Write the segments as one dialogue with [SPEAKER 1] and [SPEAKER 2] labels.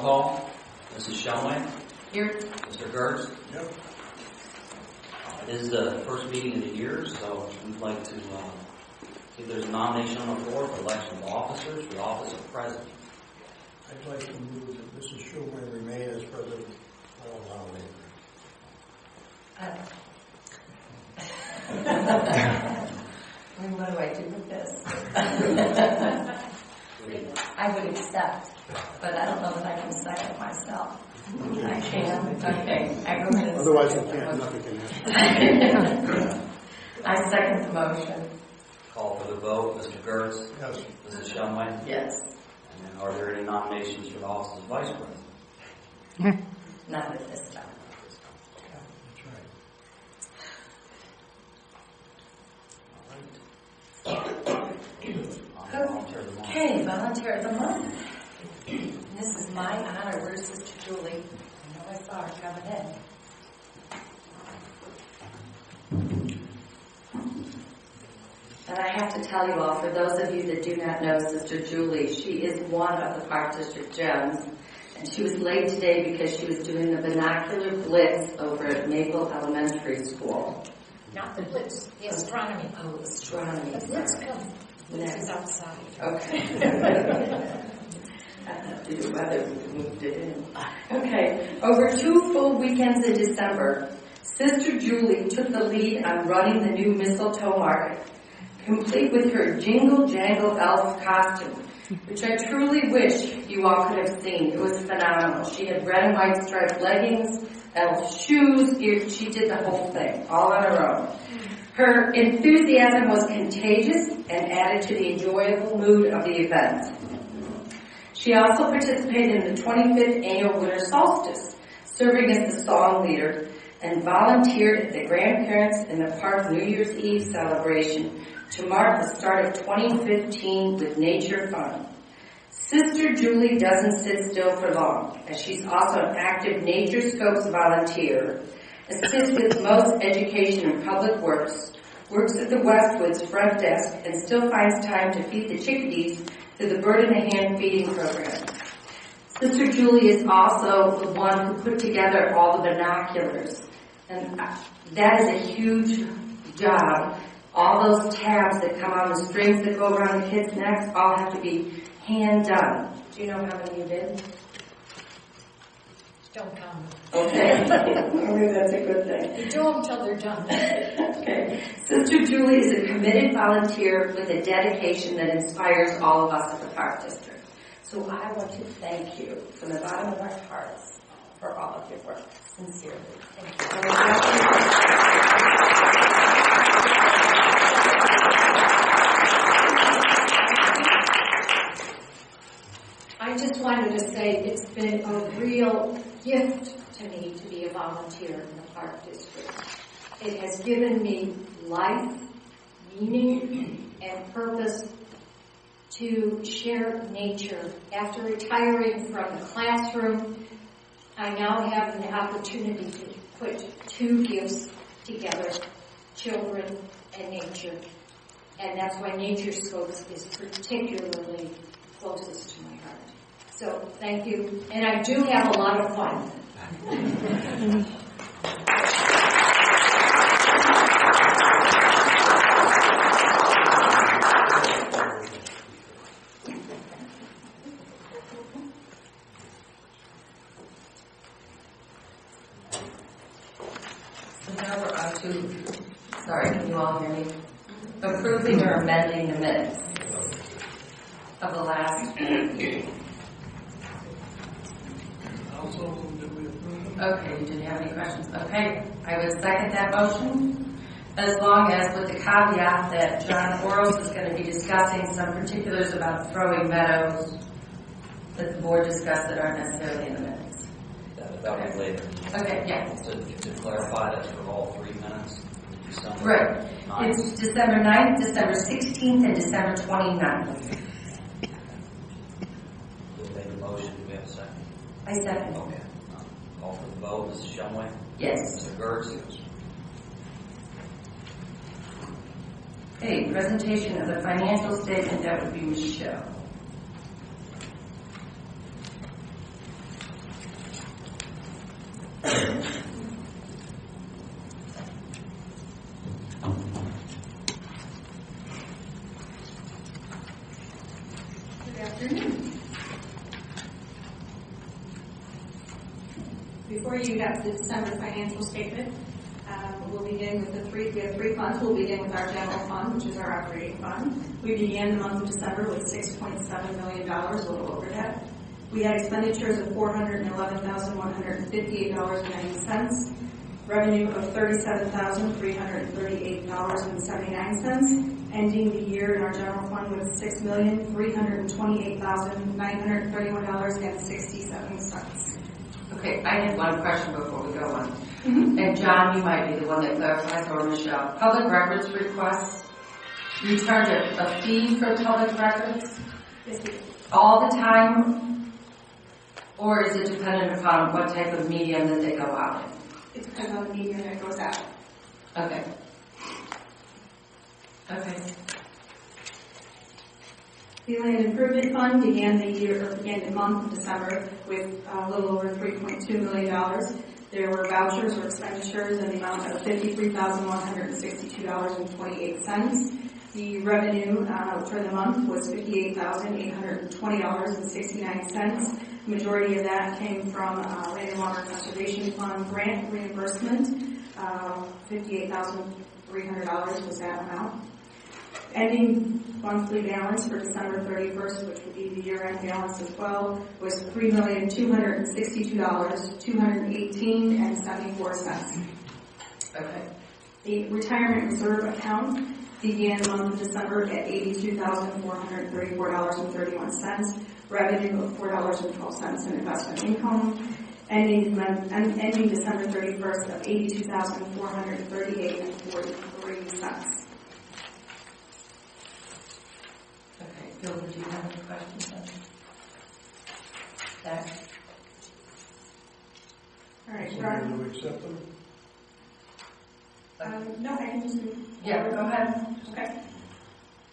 [SPEAKER 1] call. Mrs. Shumway.
[SPEAKER 2] Here.
[SPEAKER 1] Mr. Gertz.
[SPEAKER 3] Yep.
[SPEAKER 1] It is the first meeting of the year, so we'd like to see if there's a nomination on the floor for election of officers for the office of president.
[SPEAKER 3] I'd like to move that Mrs. Shumway remain as president. I'll nominate
[SPEAKER 2] And what do I do with this? I would accept, but I don't know that I can second myself. I can. Okay. I go ahead and
[SPEAKER 3] Otherwise, you
[SPEAKER 2] second
[SPEAKER 3] can't.
[SPEAKER 2] the
[SPEAKER 3] Nothing can happen.
[SPEAKER 2] I second the motion.
[SPEAKER 1] Call for the vote. Mr. Gertz.
[SPEAKER 3] Yes.
[SPEAKER 1] Mrs. Shumway.
[SPEAKER 2] Yes.
[SPEAKER 1] And then are there any nominations for the office of vice president?
[SPEAKER 2] Not at this time.
[SPEAKER 3] That's right.
[SPEAKER 2] Okay, volunteer of the month. This is my honor. Where's Sister Julie? I know I saw her coming in. And I have to tell you all, for those of you that do not know Sister Julie, she is one of the Park District gems. And she was late today because she was doing the binocular blitz over at Maple Elementary School.
[SPEAKER 4] Not the blitz, the astronomy.
[SPEAKER 2] Oh, astronomy.
[SPEAKER 4] The blitz comes. Blitz is outside.
[SPEAKER 2] Okay. I have to do weather, we moved it in. Okay. Over 2 full weekends in December, Sister Julie took the lead on running the new mistletoe market, complete with her jingle jangle elf costume, which I truly wish you all could have seen. It was phenomenal. She had red and white striped leggings, elf shoes. She did the whole thing, all on her own. Her enthusiasm was contagious and added to the enjoyable mood of the event. She also participated in the 25th annual Winter Solstice, serving as the song leader, and volunteered at the Grandparents in the Park New Year's Eve celebration to mark the start of 2015 with Nature Fun. Sister Julie doesn't sit still for long, as she's also an active Nature Scopes volunteer, assists with most education and public works, works at the Westwoods front desk, and still finds time to feed the chickadees through the Bird in the Hand feeding program. Sister Julie is also the one who put together all the binoculars, and that is a huge job. All those tabs that come on the strings that go around the kids' necks all have to be hand done. Do you know how many you did?
[SPEAKER 4] Don't count.
[SPEAKER 2] Okay. Maybe that's a good thing.
[SPEAKER 4] You do them till they're done.
[SPEAKER 2] Okay. Sister Julie is a committed volunteer with a dedication that inspires all of us at the Park District. So I want to thank you from the bottom of our hearts for all of your work. Sincerely. Thank you.
[SPEAKER 4] I just wanted to say it's been a real gift to me to be a volunteer in the Park District. It has given me life, meaning, and purpose to share nature. After retiring from the classroom, I now have an opportunity to put 2 gifts together, children and nature. And that's why Nature Scopes is particularly closest to my heart. So thank you. And I do have a lot of fun.
[SPEAKER 2] So now we're on to, sorry, can you all hear me? Approving or amending the minutes of the last meeting.
[SPEAKER 3] Also, did we approve them?
[SPEAKER 2] Okay, did you have any questions? Okay, I would second that motion, as long as with the caveat that John Oros is going to be discussing some particulars about throwing meadows that the board discussed that aren't necessarily in the minutes.
[SPEAKER 1] That'll be later.
[SPEAKER 2] Okay, yeah.
[SPEAKER 1] To clarify, that's for all 3 minutes. December
[SPEAKER 2] Right.
[SPEAKER 1] 9th.
[SPEAKER 2] It's December 9th, December 16th, and December 29th.
[SPEAKER 1] We'll make a motion. Do we have a second?
[SPEAKER 2] I second.
[SPEAKER 1] Okay. Call for the vote. Mrs. Shumway.
[SPEAKER 2] Yes.
[SPEAKER 1] Mr. Gertz.
[SPEAKER 2] Okay, presentation of the financial statement, that would be Michelle.
[SPEAKER 5] Before you have the December financial statement. We'll begin with we have 3 funds. We'll begin with our general fund, which is our operating fund. We began the month of December with $6.7 million, a little over that. We had expenditures of $411,158.90, revenue of $37,338.79, ending the year in our general fund with $6,328,931.67.
[SPEAKER 2] Okay, I have one question before we go on. And John, you might be the one that clarifies, or Michelle. Public records requests, you charge a fee for public records?
[SPEAKER 5] Yes, we do.
[SPEAKER 2] All the time? Or is it dependent upon what type of medium that they go out in?
[SPEAKER 5] It depends on the medium that goes out.
[SPEAKER 2] Okay. Okay.
[SPEAKER 5] The Land Improvement Fund began the month of December with a little over $3.2 million. There were vouchers or expenditures in the amount of $53,162.28. The revenue for the month was $58,820.69. The majority of that came from Land and Water Conservation Fund grant reimbursement. $58,300 was that amount. Ending monthly balance for December 31st, which would be the year-end balance as well, was $3,262,218.74.
[SPEAKER 2] Okay.
[SPEAKER 5] The retirement reserve account began the month of December at $82,434.31, revenue of $4.12 in investment income, ending December 31st of $82,438.43.
[SPEAKER 2] Okay. Bill, did you have any questions on that?
[SPEAKER 5] All right,
[SPEAKER 3] So
[SPEAKER 5] Brian.
[SPEAKER 3] do we accept them?
[SPEAKER 5] No, I can just move.
[SPEAKER 2] Yeah, go ahead.
[SPEAKER 5] Okay.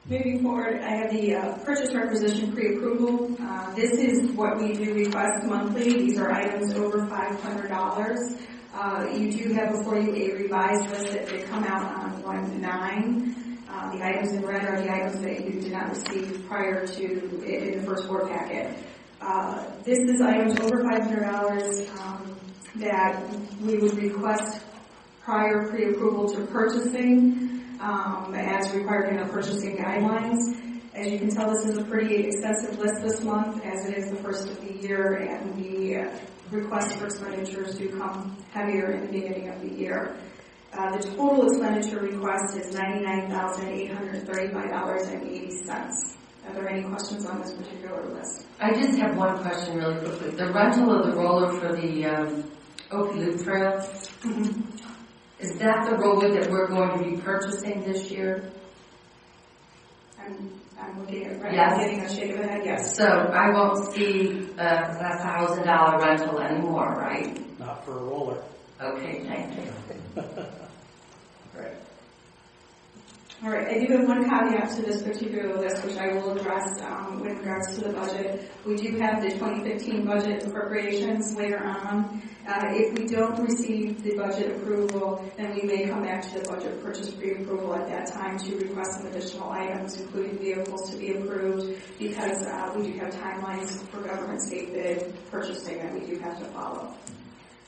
[SPEAKER 5] Moving forward, I have the purchase requisition pre-approval. This is what we do request monthly. These are items over $500. You do have before you a revised list that did come out on 1/9. The items in red are the items that you did not receive prior to in the first board packet. This is items over $500 that we would request prior pre-approval to purchasing as required in the purchasing guidelines. As you can tell, this is a pretty extensive list this month as it is the first of the year, and the requests for expenditures do come heavier in the beginning of the year. The total expenditure request is $99,835.80. Are there any questions on this particular list?
[SPEAKER 2] I just have one question really quickly. The rental of the roller for the Oak Loop Trail, is that the roller that we're going to be purchasing this year?
[SPEAKER 5] I'm looking at right
[SPEAKER 2] Yes.
[SPEAKER 5] now, getting a shake of the head, yes.
[SPEAKER 2] So I won't see a $1,000 rental anymore, right?
[SPEAKER 3] Not for a roller.
[SPEAKER 2] Okay, thank you. Great.
[SPEAKER 5] All right, I do have one caveat to this particular list, which I will address with regards to the budget. We do have the 2015 budget appropriations later on. If we don't receive the budget approval, then we may come back to the budget purchase pre-approval at that time to request some additional items, including vehicles to be approved, because we do have timelines for government state bid purchasing that we do have to follow.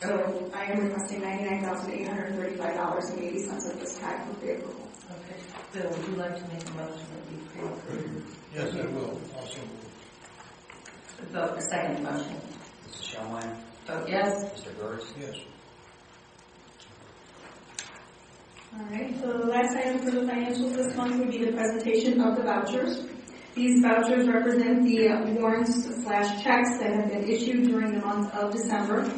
[SPEAKER 5] So I am requesting $99,835.80 at this time for pre-approval.
[SPEAKER 2] Okay. Bill, would you like to make a motion that we pre-approve?
[SPEAKER 3] Yes, I will. Also move.
[SPEAKER 2] Vote for second motion.
[SPEAKER 1] Mrs. Shellmeyer?
[SPEAKER 2] Vote yes.
[SPEAKER 1] Mr. Gertz?
[SPEAKER 3] Yes.
[SPEAKER 5] All right, so the last item for the financials this month would be the presentation of the vouchers. These vouchers represent the warrants/checks that have been issued during the month of December.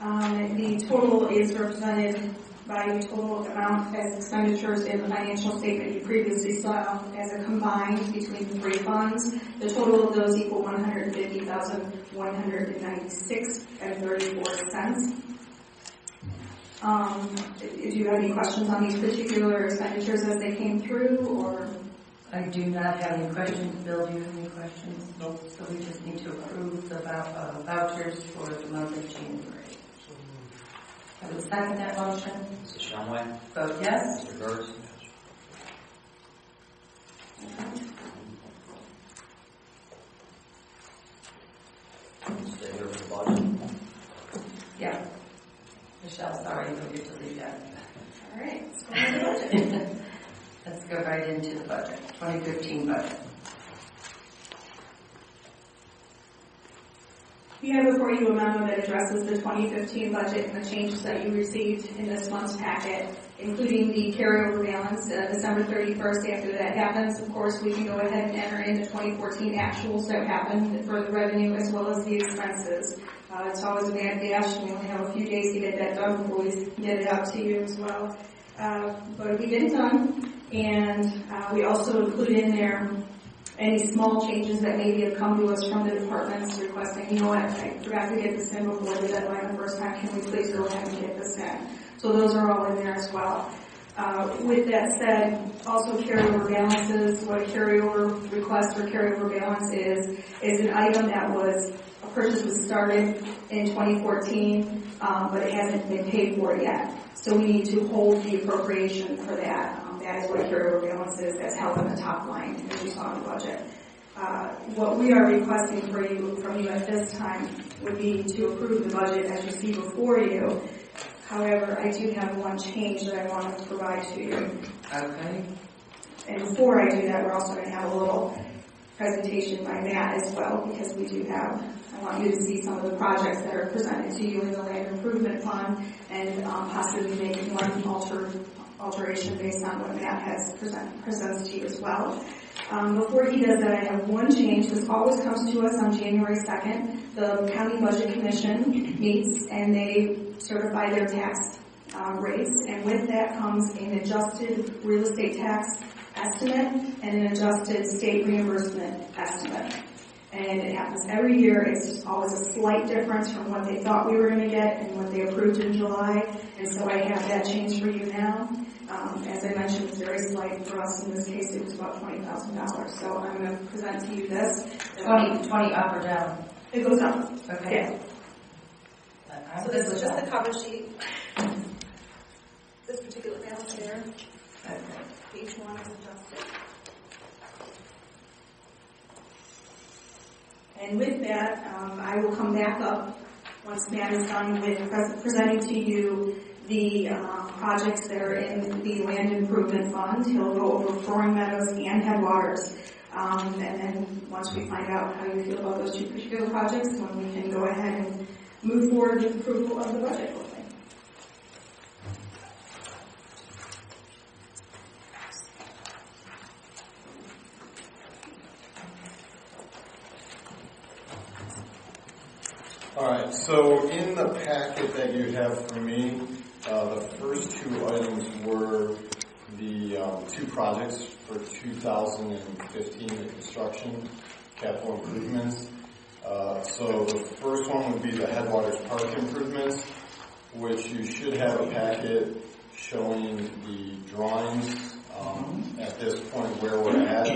[SPEAKER 5] The total is represented by the total amount as expenditures in the financial statement you previously saw as a combined between the 3 funds. The total of those equal $150,196.34. Do you have any questions on these particular expenditures as they came through, or?
[SPEAKER 2] I do not have any questions. Bill, do you have any questions?
[SPEAKER 3] Nope.
[SPEAKER 2] So we just need to approve the vouchers for the month of January.
[SPEAKER 3] So moved.
[SPEAKER 2] I will second that motion.
[SPEAKER 1] Mrs. Shellmeyer?
[SPEAKER 2] Vote yes.
[SPEAKER 1] Mr. Gertz? Stay here for the budget.
[SPEAKER 2] Yeah. let's go right into the budget, 2015 budget.
[SPEAKER 5] We have before you a memo that addresses the 2015 budget and the changes that you received in this month's packet, including the carryover balance December 31st. After that happens, of course, we can go ahead and enter into 2014 actuals that happened for the revenue as well as the expenses. It's always a mad dash. We only have a few days to get that done before we get it out to you as well. But we get it done, and we also include in there any small changes that maybe have come to us from the departments requesting, you know what, I forgot to get this in before the deadline the first time, can we please go ahead and get this in? So those are all in there as well. With that said, also carryover balances, what a carryover request or carryover balance is an item that was, a purchase was started in 2014, but it hasn't been paid for yet. So we need to hold the appropriation for that. That is what a carryover balance is. That's held on the top line, as you saw in the budget. What we are requesting from you at this time would be to approve the budget as you see before you. However, I do have one change that I want to provide to you.
[SPEAKER 2] Okay.
[SPEAKER 5] And before I do that, we're also going to have a little presentation by Matt as well, because we do have, I want you to see some of the projects that are presented to you in the Land Improvement Fund, and possibly make one alteration based on what Matt has presents to you as well. Before he does that, I have one change. This always comes to us on January 2nd. The County Budget Commission meets and they certify their tax rates, and with that comes an adjusted real estate tax estimate and an adjusted state reimbursement estimate. And it happens every year. It's just always a slight difference from what they thought we were going to get and what they approved in July. And so I have that change for you now. As I mentioned, it's very slight for us. In this case, it was about $20,000. So I'm going to present to you this.
[SPEAKER 2] 20 up or down?
[SPEAKER 5] It goes up.
[SPEAKER 2] Okay.
[SPEAKER 5] Yeah. So this is just the cover sheet. This particular balance there.
[SPEAKER 2] Okay.
[SPEAKER 5] Each one is adjusted. And with that, I will come back up once Matt is done with presenting to you the projects that are in the Land Improvement Fund. He'll go over Roaring Meadows and Headwaters. And then once we find out how you feel about those two particular projects, then we can go ahead and move forward with approval of the budget.
[SPEAKER 6] All right, so in the packet that you have for me, the first two items were the two projects for 2015, the construction capital improvements. So the first one would be the Headwaters Park improvements, which you should have a packet showing the drawings at this point where we're at.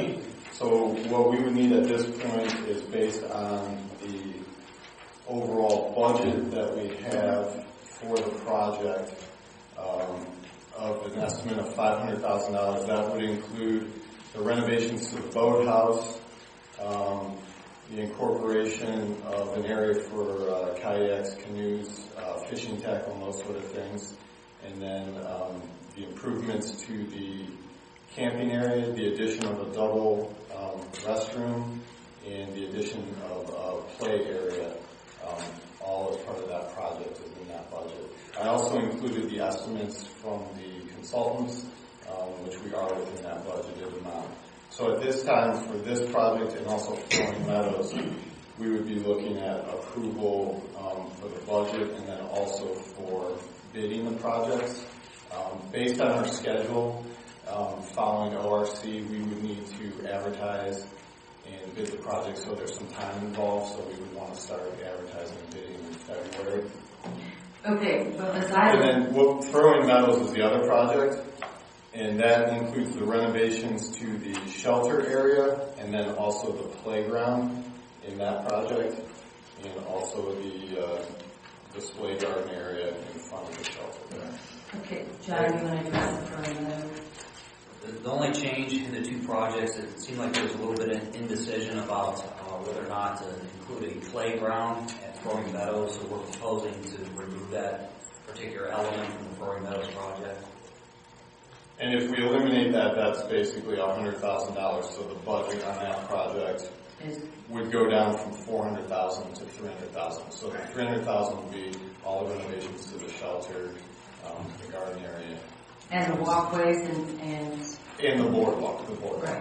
[SPEAKER 6] So what we would need at this point is based on the overall budget that we have for the project of an estimate of $500,000. That would include the renovations to the boathouse, the incorporation of an area for kayaks, canoes, fishing tackle, and those sort of things, and then the improvements to the camping area, the addition of a double restroom, and the addition of a play area. All as part of that project is in that budget. I also included the estimates from the consultants, which we are within that budgeted amount. So at this time, for this project and also for Roaring Meadows, we would be looking at approval for the budget and then also for bidding the projects. Based on our schedule, following ORC, we would need to advertise and bid the project, so there's some time involved, so we would want to start advertising and bidding in February.
[SPEAKER 2] Okay, but
[SPEAKER 6] And then Roaring Meadows is the other project, and that includes the renovations to the shelter area and then also the playground in that project, and also the display garden area in front of the shelter.
[SPEAKER 2] Okay, John, you want to address the Roaring Meadows?
[SPEAKER 1] The only change in the two projects, it seemed like there was a little bit of indecision about whether or not to include a playground at Roaring Meadows, so we're proposing to remove that particular element from the Roaring Meadows project.
[SPEAKER 6] And if we eliminate that, that's basically $100,000. So the budget on that project would go down from $400,000 to $300,000. So the $300,000 would be all the renovations to the shelter, the garden area,
[SPEAKER 2] And the walkways and
[SPEAKER 6] and the boardwalk.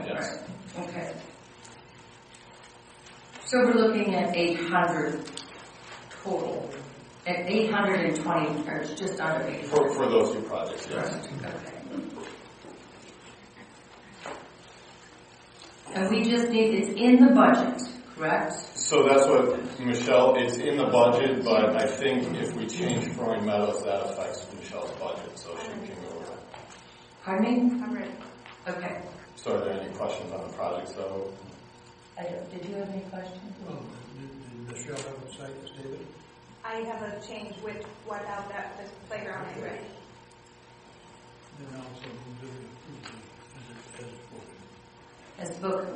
[SPEAKER 6] Yes.
[SPEAKER 2] right. Okay. So we're looking at 800 total. At 820, or it's just under 800.
[SPEAKER 6] For those two projects, yes.
[SPEAKER 2] Okay. And we just need, it's in the budget, correct?
[SPEAKER 6] So that's what, Michelle, it's in the budget, but I think if we change Throwing Meadows, that affects Michelle's budget, so she can go over it.
[SPEAKER 2] Pardon me?
[SPEAKER 5] I'm ready.
[SPEAKER 2] Okay.
[SPEAKER 6] So are there any questions on the project, though?
[SPEAKER 2] Did you have any questions?
[SPEAKER 3] Well, did Michelle have a site, this, David?
[SPEAKER 5] I have a change with without that the playground anyway.
[SPEAKER 3] Then also, did it approve it as spoken?
[SPEAKER 2] As spoken,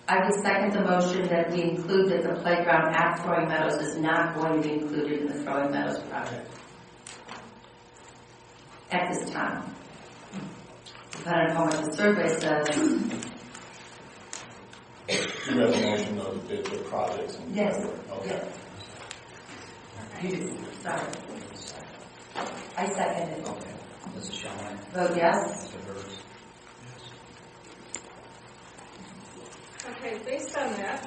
[SPEAKER 2] I would second the motion that we include that the playground at Throwing Meadows is not going to be included in the Throwing Meadows project at this time. Depending on how much the survey says.
[SPEAKER 6] You have a motion, though, to bid the projects? And
[SPEAKER 2] Yes.
[SPEAKER 6] Okay.
[SPEAKER 2] You do. Sorry. I second it.
[SPEAKER 1] Okay. Mrs. Shumway?
[SPEAKER 2] Vote yes.
[SPEAKER 1] Mr. Hurst?
[SPEAKER 5] Okay, based on that,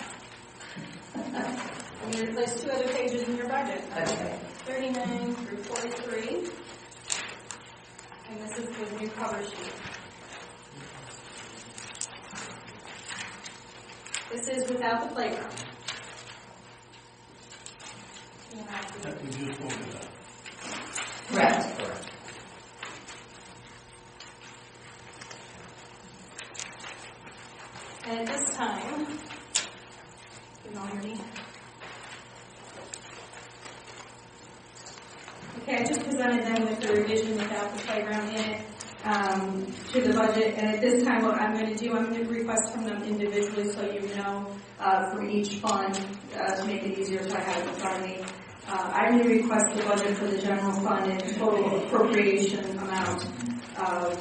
[SPEAKER 5] I'm going to replace two other pages in your budget.
[SPEAKER 2] Okay.
[SPEAKER 5] 39 through 43. And this is the new cover sheet. This is without the playground.
[SPEAKER 3] That we just spoke about.
[SPEAKER 2] Correct.
[SPEAKER 1] Correct.
[SPEAKER 5] And at this time, you can all hear me? Okay, I just presented them with the revision without the playground in it to the budget. And at this time, what I'm going to do, I'm going to request from them individually so you know for each fund to make it easier so I have it in front of me. I'm going to request the budget for the general fund in total appropriation amount of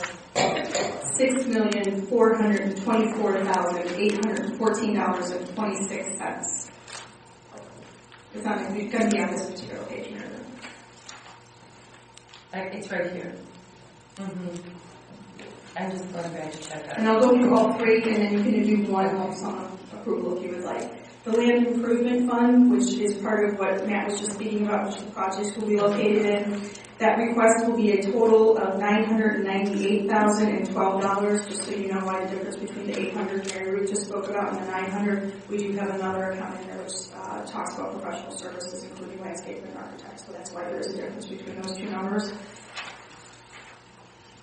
[SPEAKER 5] $6,424,814.26. It's not going to be on this particular page here.
[SPEAKER 2] It's right here. I'm just going to check out.
[SPEAKER 5] And I'll go through all three, and then you can do one lump sum approval if you would like. The land improvement fund, which is part of what Matt was just speaking about, which the projects will be located in, that request will be a total of $998,012, just so you know why the difference between the 800 Mary Ruth just spoke about and the 900. We do have another account in there which talks about professional services, including landscape and architects, so that's why there is a difference between those two numbers.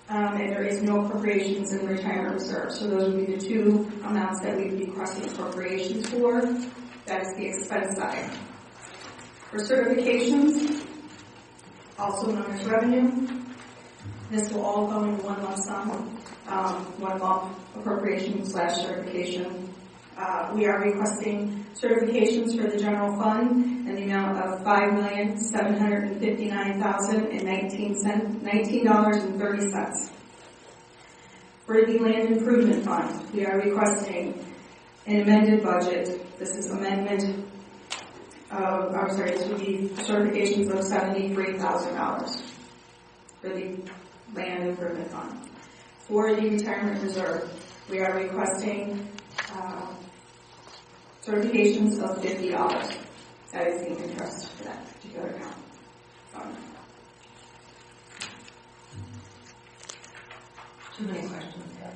[SPEAKER 5] And there is no appropriations in the retirement reserve. So those would be the two amounts that we would be requesting appropriations for. That is the expense side. For certifications, also known as revenue, this will all go in one lump sum, one lump appropriation / certification. We are requesting certifications for the general fund in the amount of $5,759,019.30. For the land improvement fund, we are requesting an amended budget. This is amendment of, this would be certifications of $73,000 for the land improvement fund. For the retirement reserve, we are requesting certifications of $50. That is the interest for that particular account.
[SPEAKER 2] Too many questions, Deb.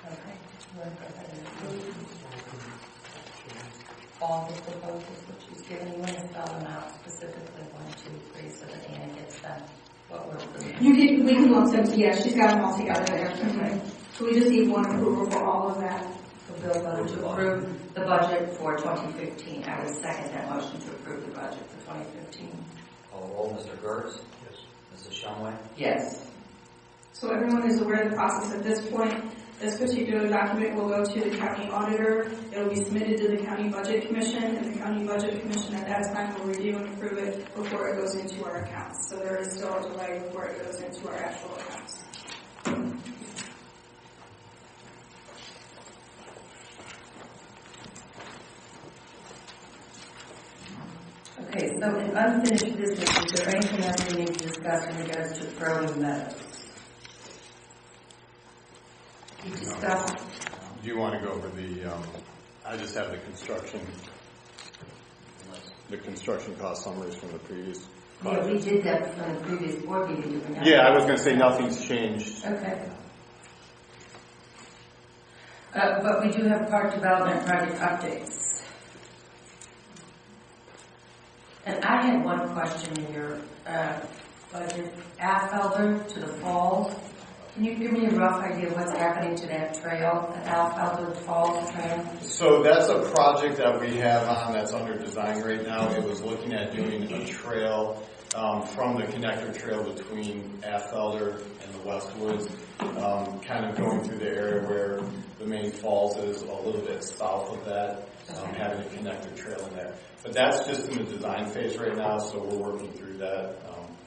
[SPEAKER 2] Okay. You want to go ahead and approve all the proposals that she's given? You want to spell them out specifically, 1, 2, 3, so that Anna gets them, what we're approving.
[SPEAKER 5] We can lump them, yeah, she's got them all together there. Okay. So we just need one approval for all of that.
[SPEAKER 2] So Bill voted to approve the budget for 2015. I would second that motion to approve the budget for 2015.
[SPEAKER 1] Call roll. Mr. Gertz?
[SPEAKER 3] Yes.
[SPEAKER 1] Mrs. Shumway?
[SPEAKER 2] Yes.
[SPEAKER 5] So everyone is aware of the process at this point. This particular document will go to the county auditor. It will be submitted to the county budget commission, and the county budget commission at that time will review and approve it before it goes into our accounts. So there is still a delay before it goes into our actual accounts.
[SPEAKER 2] Okay, so in unfinished business, is there anything else we need to discuss in regards to Furling Meadows? We discussed,
[SPEAKER 6] Do you want to go over I just have the construction cost summaries from the previous
[SPEAKER 2] yeah,
[SPEAKER 6] project.
[SPEAKER 2] we did that from the previous board meeting, did we not?
[SPEAKER 6] Yeah, I was going to say nothing's changed.
[SPEAKER 2] Okay. But we do have park development project updates. And I had one question in your budget. Alfelder to the Falls. Can you give me a rough idea of what's happening to that trail, the Alfelder Falls trail?
[SPEAKER 6] So that's a project that we have on that's under design right now. It was looking at doing a trail from the connector trail between Alfelder and the Westwoods, kind of going through the area where the main falls is, a little bit south of that, having a connector trail in there. But that's just in the design phase right now, so we're working through that.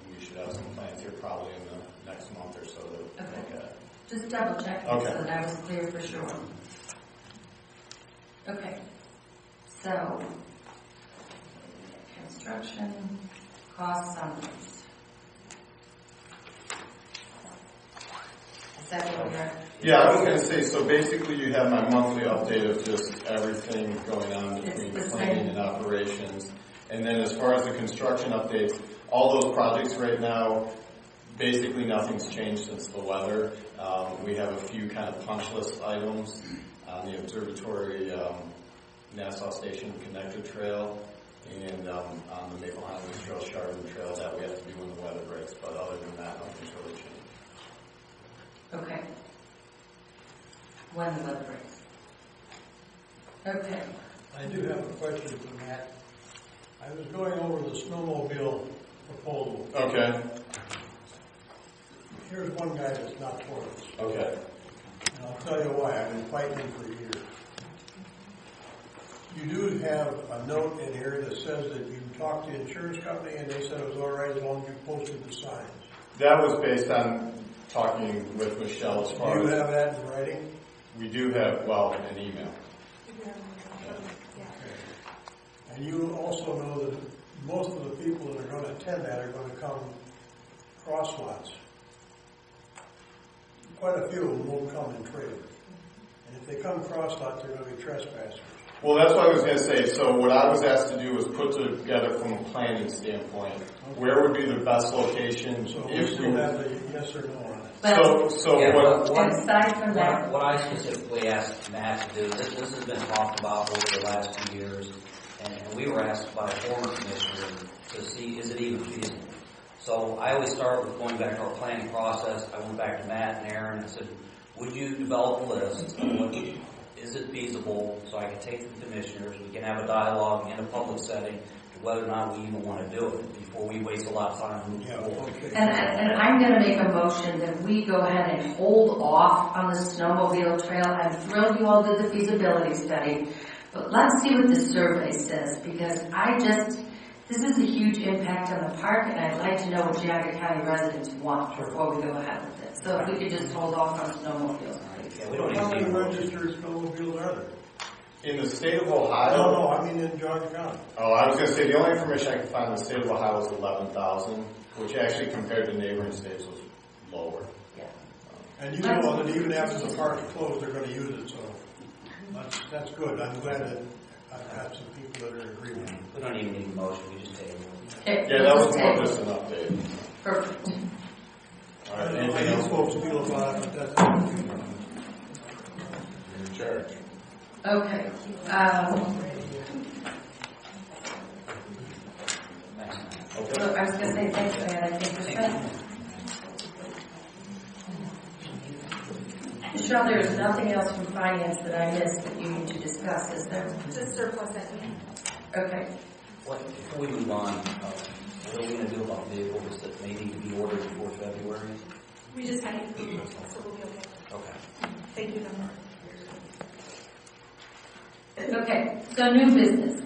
[SPEAKER 6] We should have some plans here probably in the next month or so to look at it.
[SPEAKER 2] Just double check
[SPEAKER 6] Okay.
[SPEAKER 2] so that I was clear for sure. Okay. So, construction cost summaries. Is that what we're...
[SPEAKER 6] Yeah, I was going to say, so basically you have my monthly update of just everything going on between planning and operations. And then as far as the construction updates, all those projects right now, basically nothing's changed since the weather. We have a few kind of punch list items on the observatory, Nassau Station Connector Trail, and on the Maple Highlands Trail, Chardon Trail that we have to do when the weather breaks. But other than that, nothing's really changed.
[SPEAKER 2] Okay. When the weather breaks. Okay.
[SPEAKER 3] I do have a question for Matt. I was going over the snowmobile proposal.
[SPEAKER 6] Okay.
[SPEAKER 3] Here's one guy that's not for us.
[SPEAKER 6] Okay.
[SPEAKER 3] And I'll tell you why. I've been fighting him for years. You do have a note in here that says that you talked to the insurance company and they said it was all right as long as you posted the signs.
[SPEAKER 6] That was based on talking with Michelle as far
[SPEAKER 3] Do you
[SPEAKER 6] as...
[SPEAKER 3] have that in writing?
[SPEAKER 6] We do have, well, an email.
[SPEAKER 3] Okay. And you also know that most of the people that are going to attend that are going to come crosslots. Quite a few of them won't come in trailers. And if they come crosslots, they're going to be trespassers.
[SPEAKER 6] Well, that's what I was going to say. So what I was asked to do was put together from a planning standpoint, where would be the best location
[SPEAKER 3] So we
[SPEAKER 6] if we
[SPEAKER 3] still have a yes or no on it.
[SPEAKER 1] Yeah,
[SPEAKER 2] And aside from that,
[SPEAKER 1] what I specifically asked Matt to do, this has been talked about over the last few years, and we were asked by a former commissioner to see, is it even feasible? So I always start with going back to our planning process. I went back to Matt and Aaron and said, would you develop a list of what is it feasible, so I can take to the commissioners, we can have a dialogue in a public setting to whether or not we even want to do it before we waste a lot of time moving forward.
[SPEAKER 3] Okay.
[SPEAKER 2] and I'm going to make a motion that we go ahead and hold off on the snowmobile trail. I'm thrilled you all did the feasibility study, but let's see what the survey says, because this is a huge impact on the park, and I'd like to know what Geauga County residents want before we go ahead with this. So if we could just hold off on snowmobiles.
[SPEAKER 1] Yeah, we don't
[SPEAKER 3] How
[SPEAKER 1] even
[SPEAKER 3] many
[SPEAKER 1] need
[SPEAKER 3] registered snowmobiles are there?
[SPEAKER 6] In the state of Ohio...
[SPEAKER 3] No, I mean in Geauga County.
[SPEAKER 6] Oh, I was going to say, the only information I could find in the state of Ohio was 11,000, which actually compared to neighboring states was lower.
[SPEAKER 2] Yeah.
[SPEAKER 3] And you know that even after the park is closed, they're going to use it, so that's good. I'm glad that I've got some people that are in agreement.
[SPEAKER 1] We don't even need a motion, we just table it.
[SPEAKER 6] Yeah, that was more just an update.
[SPEAKER 2] Perfect.
[SPEAKER 6] All
[SPEAKER 3] I
[SPEAKER 6] right,
[SPEAKER 3] don't know
[SPEAKER 6] anything
[SPEAKER 3] how you
[SPEAKER 6] else?
[SPEAKER 3] folks feel about it, but that's
[SPEAKER 6] You're in charge.
[SPEAKER 2] Okay.
[SPEAKER 6] Okay.
[SPEAKER 2] So I was going to say thanks, Matt. I think for that. Michelle, there is nothing else from finance that I missed that you need to discuss, is there?
[SPEAKER 5] Just surplus equity.
[SPEAKER 2] Okay.
[SPEAKER 1] Before we move on, what are we going to do about vehicles that may need to be ordered before February?
[SPEAKER 5] We just had it, so we'll be okay.
[SPEAKER 1] Okay.
[SPEAKER 5] Thank you, Number.
[SPEAKER 2] Okay, so new business.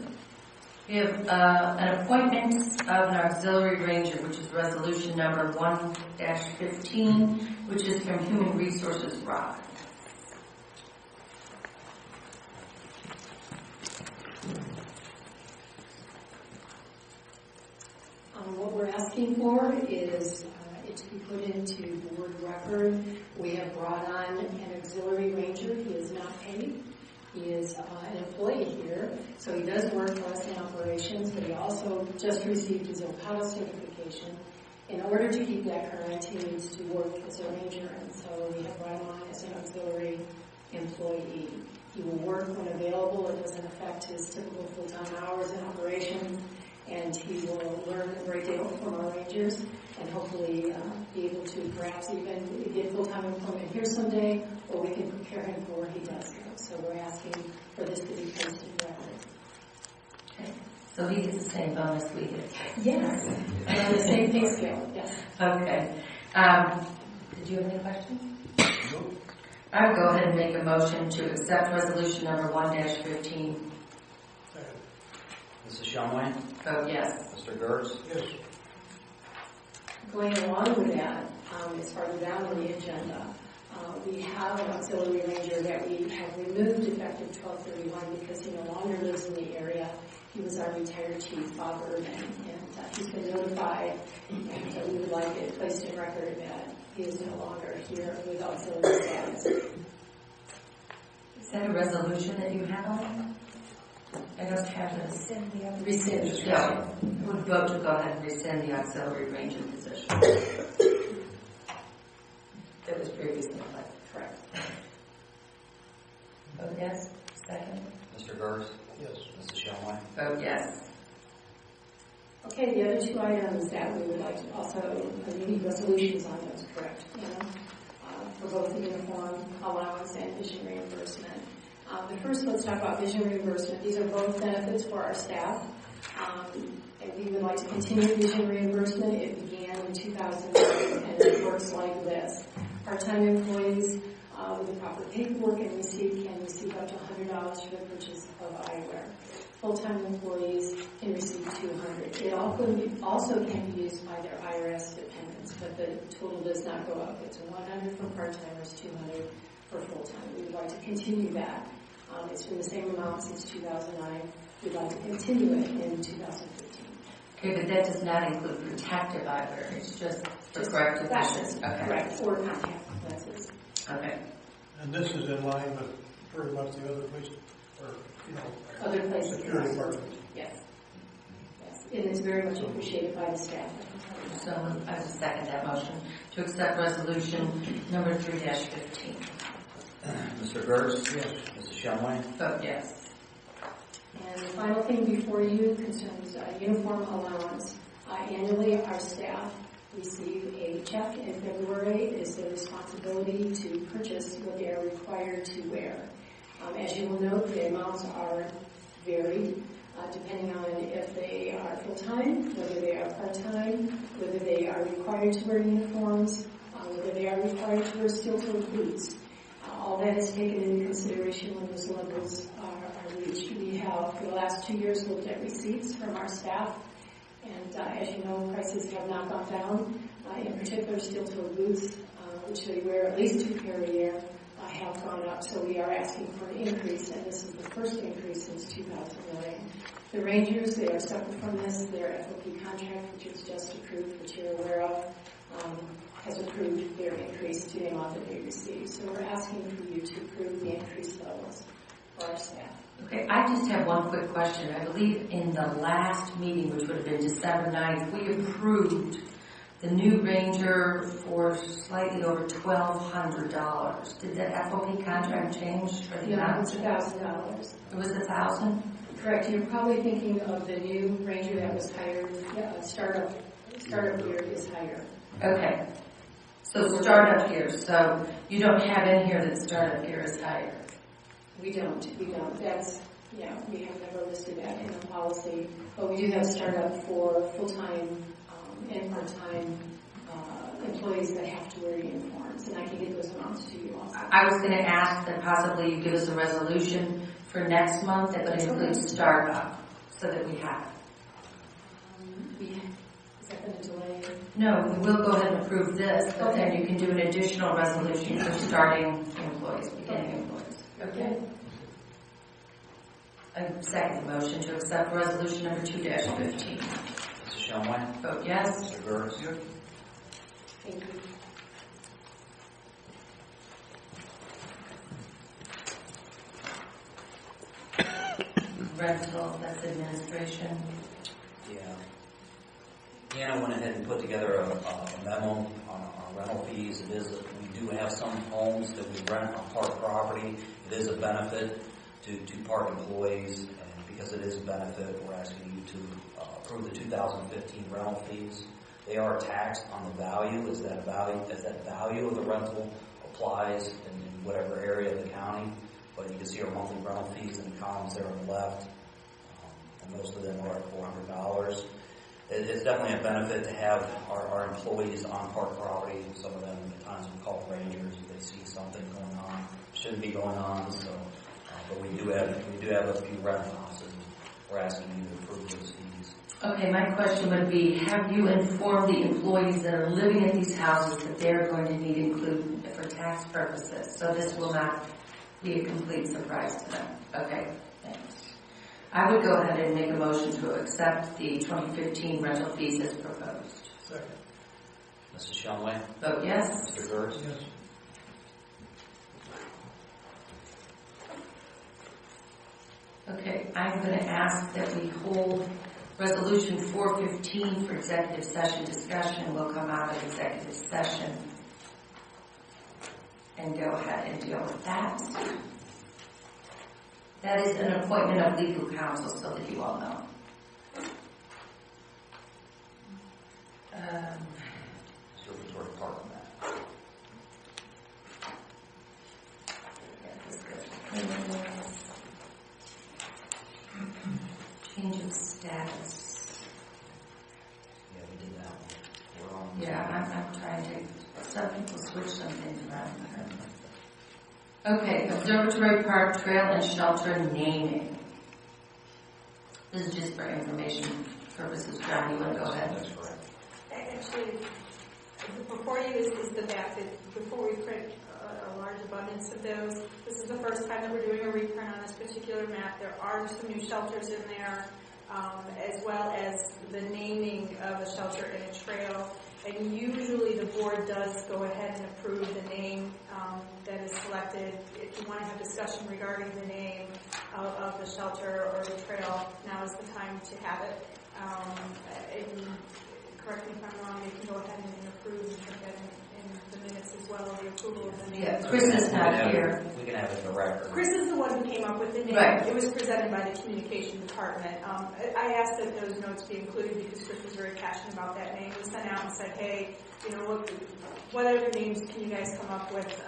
[SPEAKER 2] We have an appointment of an auxiliary ranger, which is resolution number 1-15, which is from Human Resources Rob.
[SPEAKER 7] is it to be put into board record. We have brought on an auxiliary ranger. He is not paid. He is an employee here, so he does work for us in operations, but he also just received his OPATA certification. In order to keep that current, he needs to work as a ranger, and so we have brought him on as an auxiliary employee. He will work when available. It doesn't affect his typical full-time hours in operations, and he will learn a great deal from our rangers and hopefully be able to perhaps even get full-time employment here someday, or we can prepare him for where he does go. So we're asking for this to be posted record.
[SPEAKER 2] Okay. So he gets the same bonus we get.
[SPEAKER 7] Yes. On the same pay scale, yes.
[SPEAKER 2] Okay. Did you have any questions? No. I would go ahead and make a motion to accept resolution number 1-15.
[SPEAKER 1] Mrs. Shumway?
[SPEAKER 2] Vote yes.
[SPEAKER 1] Mr. Gertz?
[SPEAKER 3] Yes.
[SPEAKER 7] Going along with that, as far as down on the agenda, we have an auxiliary ranger that we have removed effective 12/31 because he no longer lives in the area. He was our retired chief, Bob Urban, and he's been notified, and we would like it placed in record that he is no longer here with auxiliary status.
[SPEAKER 2] Is that a resolution that you have on? I don't have this.
[SPEAKER 7] Rescind.
[SPEAKER 2] Yeah. I would vote to go ahead and rescind the auxiliary ranger position. That was previously applied.
[SPEAKER 7] Correct.
[SPEAKER 2] Vote yes. Second.
[SPEAKER 1] Mr. Gertz?
[SPEAKER 3] Yes.
[SPEAKER 1] Mrs. Shumway?
[SPEAKER 2] Vote yes.
[SPEAKER 7] Okay, the other two items that we would like to also, we need resolutions on those, correct? For both the uniform allowance and vision reimbursement. The first, let's talk about vision reimbursement. These are both benefits for our staff. And we would like to continue vision reimbursement. It began in 2009, and it works like this. Part-time employees with the proper paperwork and receipt can receive up to $100 for the purchase of eyewear. Full-time employees can receive $200. It also can be used by their IRS dependents, but the total does not go up. It's $100 for part-timers, $200 for full-time. We would like to continue that. It's been the same amount since 2009. We'd like to continue it in 2015.
[SPEAKER 2] Okay, but that does not include protective eyewear. It's just for corrective vision. Okay.
[SPEAKER 7] Correct, or contact lenses.
[SPEAKER 2] Okay.
[SPEAKER 3] And this is in line with pretty much the other places, or,
[SPEAKER 7] Other places.
[SPEAKER 3] security departments.
[SPEAKER 7] Yes. Yes. And it's very much appreciated by the staff.
[SPEAKER 2] So I would second that motion to accept resolution number 3-15.
[SPEAKER 1] Mr. Gertz?
[SPEAKER 3] Yes.
[SPEAKER 1] Mrs. Shumway?
[SPEAKER 2] Vote yes.
[SPEAKER 7] And the final thing before you concerns uniform allowance. Annually, our staff receive a check in February. It is their responsibility to purchase what they are required to wear. As you will note, the amounts are varied depending on if they are full-time, whether they are part-time, whether they are required to wear uniforms, whether they are required to wear steel-toed boots. All that is taken into consideration when those levels are reached. We have, for the last 2 years, looked at receipts from our staff, and as you know, prices have not gone down. In particular, steel-toed boots, which they wear at least 2 pair a year, have gone up. So we are asking for an increase, and this is the first increase since 2009. The Rangers, they are separate from this. Their FOP contract, which is just approved, which you're aware of, has approved their increase to the amount that they receive. So we're asking for you to approve the increased levels for our staff.
[SPEAKER 2] Okay, I just have one quick question. I believe in the last meeting, which would have been December 9th, we approved the new Ranger for slightly over $1,200. Did the FOP contract change for the amount?
[SPEAKER 7] It's $1,000.
[SPEAKER 2] It was $1,000?
[SPEAKER 7] Correct. You're probably thinking of the new Ranger that was hired. Startup year is higher.
[SPEAKER 2] Okay. So startup year. So you don't have in here that startup year is higher.
[SPEAKER 7] We don't. That's, we have never listed that in the policy. But we do have startup for full-time and part-time employees that have to wear uniforms. And I can get those amounts to you also.
[SPEAKER 2] I was going to ask that possibly you give us a resolution for next month that would include startup so that we have it.
[SPEAKER 7] Is that going to delay?
[SPEAKER 2] No, we will go ahead and approve this, but then you can do an additional resolution for starting employees, beginning employees.
[SPEAKER 7] Okay.
[SPEAKER 2] I second the motion to accept resolution number 2-15.
[SPEAKER 1] Mrs. Shumway?
[SPEAKER 2] Vote yes.
[SPEAKER 1] Mr. Gertz?
[SPEAKER 7] Thank you.
[SPEAKER 2] Rental, that's administration.
[SPEAKER 1] Yeah. Deanna went ahead and put together a memo on our rental fees. It is, we do have some homes that we rent on park property. It is a benefit to park employees, and because it is a benefit, we're asking you to approve the 2015 rental fees. They are taxed on the value as that value of the rental applies in whatever area of the county. But you can see our monthly rental fees in the columns there on the left, and most of them are at $400. It's definitely a benefit to have our employees on park property. Some of them at times we call rangers if they see something going on, shouldn't be going on. So, but we do have a few rental houses. We're asking you to approve those fees.
[SPEAKER 2] Okay, my question would be, have you informed the employees that are living in these houses that they're going to need included for tax purposes? So this will not be a complete surprise to them. Okay, thanks. I would go ahead and make a motion to accept the 2015 rental fees as proposed.
[SPEAKER 3] Second.
[SPEAKER 1] Mrs. Shumway?
[SPEAKER 2] Vote yes.
[SPEAKER 1] Mr. Gertz?
[SPEAKER 3] Yes.
[SPEAKER 2] Okay, I'm going to ask that we hold Resolution 415 for executive session discussion. We'll come out of executive session and go ahead and deal with that. That is an appointment of legal counsel, so that you all know.
[SPEAKER 1] Observatory Park on that.
[SPEAKER 2] Change of status.
[SPEAKER 1] Yeah, we did that one. We're on.
[SPEAKER 2] Yeah, I'm trying to. Some people switch some things around. Okay, Observatory Park Trail and Shelter naming. This is just for information purposes. John, you want to go ahead?
[SPEAKER 1] That's correct.
[SPEAKER 5] Actually, before you is the fact that before we print a large abundance of those, this is the first time that we're doing a reprint on this particular map. There are some new shelters in there, as well as the naming of a shelter and a trail. And usually the board does go ahead and approve the name that is selected. If you want to have discussion regarding the name of the shelter or the trail, now is the time to have it. And correct me if I'm wrong, you can go ahead and approve and put that in the minutes as well, the approval of the name.
[SPEAKER 2] Yeah, Chris is not here.
[SPEAKER 1] We can have it in the record.
[SPEAKER 5] Chris is the one who came up with the name.
[SPEAKER 2] Right.
[SPEAKER 5] It was presented by the communication department. I asked that those notes be included because Chris was very passionate about that name. We sent out and said, hey, look, what other names can you guys come up with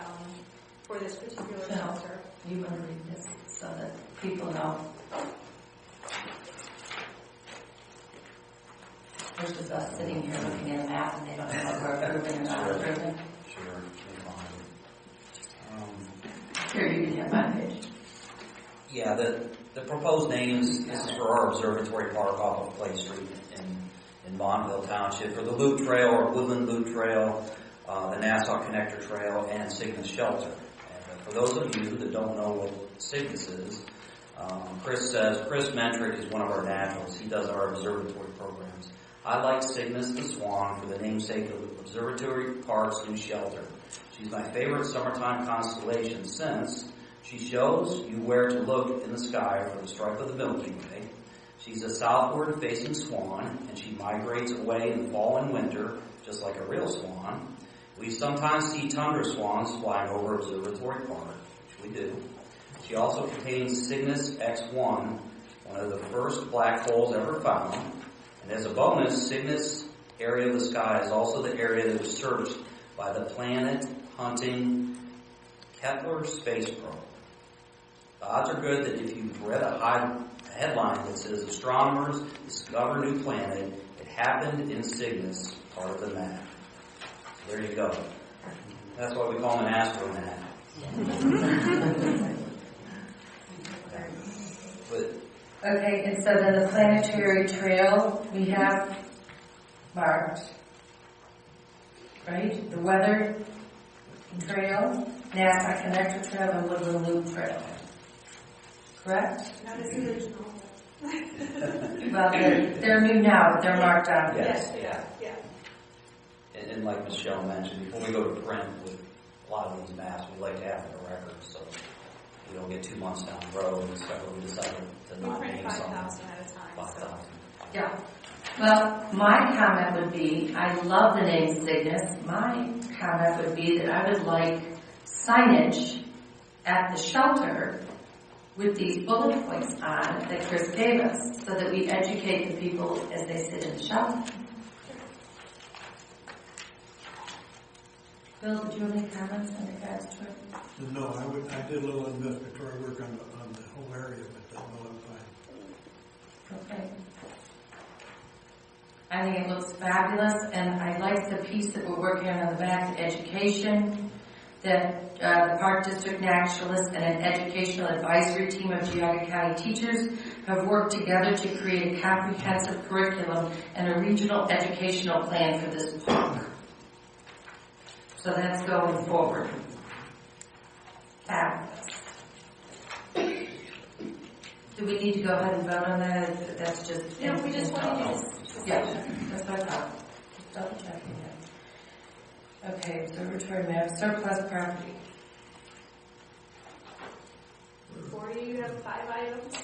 [SPEAKER 5] for this particular shelter?
[SPEAKER 2] You want to read this so that people know. Versus us sitting here looking at a map and they don't know what we're approving or not approving.
[SPEAKER 1] Sure.
[SPEAKER 2] Here, you can have my page.
[SPEAKER 1] Yeah, the proposed names, this is for our observatory park off of Clay Street in Bonneville Township, for the Loop Trail or Woodland Loop Trail, the Nassau Connector Trail, and Cygnus Shelter. And for those of you that don't know what Cygnus is, Chris Mentrick is one of our naturals. He does our observatory programs. I like Cygnus the Swan for the namesake of Observatory Park's new shelter. She's my favorite summertime constellation since she shows you where to look in the sky for the stripe of the Milky Way. She's a southward-facing swan, and she migrates away in the fall and winter, just like a real swan. We sometimes see tundra swans flying over Observatory Park, which we do. She also contains Cygnus X1, one of the first black holes ever found. And as a bonus, Cygnus area of the sky is also the area that was searched by the planet-hunting Kepler space probe. The odds are good that if you've read a headline that says astronomers discover new planet, it happened in Cygnus, part of the map. So there you go. That's why we call him an astronaut.
[SPEAKER 2] Okay, and so then the planetary trail we have marked, right? The weather trail, NASA Connector Trail, and Woodland Loop Trail. Correct?
[SPEAKER 5] Not as original.
[SPEAKER 2] Well, they're new now, but they're marked on.
[SPEAKER 1] Yes.
[SPEAKER 5] Yeah.
[SPEAKER 1] and like Michelle mentioned, before we go to print with a lot of these maps, we like to have it a record, so we don't get 2 months down the road and stuff, we decided to not
[SPEAKER 8] print
[SPEAKER 1] name something.
[SPEAKER 8] 5,000 at a time.
[SPEAKER 1] 5,000.
[SPEAKER 2] Yeah. Well, my comment would be, I love the name Cygnus. My comment would be that I would like signage at the shelter with these bullet points on it that Chris gave us, so that we educate the people as they sit in the shelter. Bill, did you have any comments in regards to it?
[SPEAKER 3] No, I did a little investigatory work on the whole area, but no, I'm fine.
[SPEAKER 2] Okay. I think it looks fabulous, and I like the piece that we're working on the back, education, that the Park District Naturalists and an educational advisory team of Geauga County teachers have worked together to create a comprehensive curriculum and a regional educational plan for this park. So that's going forward. Fabulous. Do we need to go ahead and vote on that? That's just...
[SPEAKER 8] No, we just want you to...
[SPEAKER 2] Yeah, that's what I thought. Just double checking that. Okay, so return map, surplus property.
[SPEAKER 8] Before you have 5 items.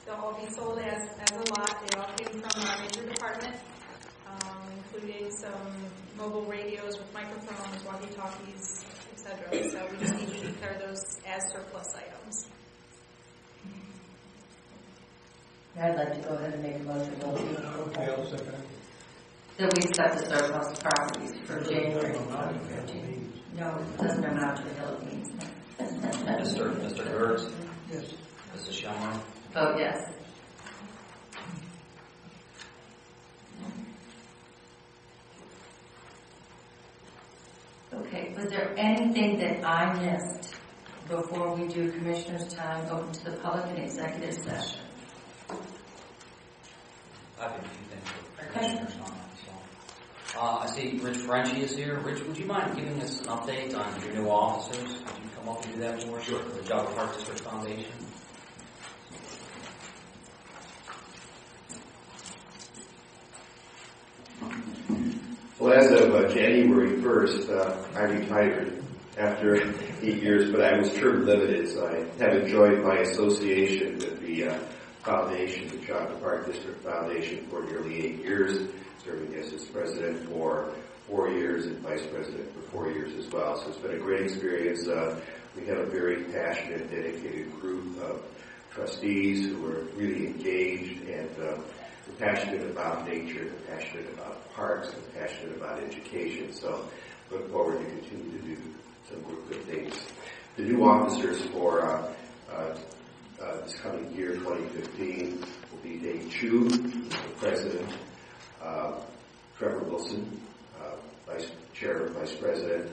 [SPEAKER 8] They'll all be sold as a lot. They all came from our major department, including some mobile radios with microphones, walkie-talkies, etc. So we just need to declare those as surplus items.
[SPEAKER 2] I'd like to go ahead and make a motion.
[SPEAKER 3] Okay, I'll second it.
[SPEAKER 2] That we accept the surplus properties for January 2015. No, it doesn't amount to the Philippines.
[SPEAKER 1] Mr. Gertz,
[SPEAKER 3] Yes.
[SPEAKER 1] Mrs. Schummer,
[SPEAKER 2] Oh, yes. Okay, was there anything that I missed before we do Commissioner's time open to the public and executive session?
[SPEAKER 1] I have a few things for commissioners on that. So, I see Rich Frenchie is here. Rich, would you mind giving us an update on your new officers? Would you come up and do that for us? Sure. For the Geauga Park District Foundation.
[SPEAKER 9] Well, as of January 1st, I retired after 8 years, but I was term limited, so I have enjoyed my association with the foundation, the Geauga Park District Foundation, for nearly 8 years, serving as its president for 4 years and vice president for 4 years as well. So it's been a great experience. We have a very passionate, dedicated group of trustees who are really engaged and they're passionate about nature, they're passionate about parks, they're passionate about education. So look forward to continue to do some good things. The new officers for this coming year, 2015, will be Dave Chu, the president, Trevor Wilson, vice chair, vice president,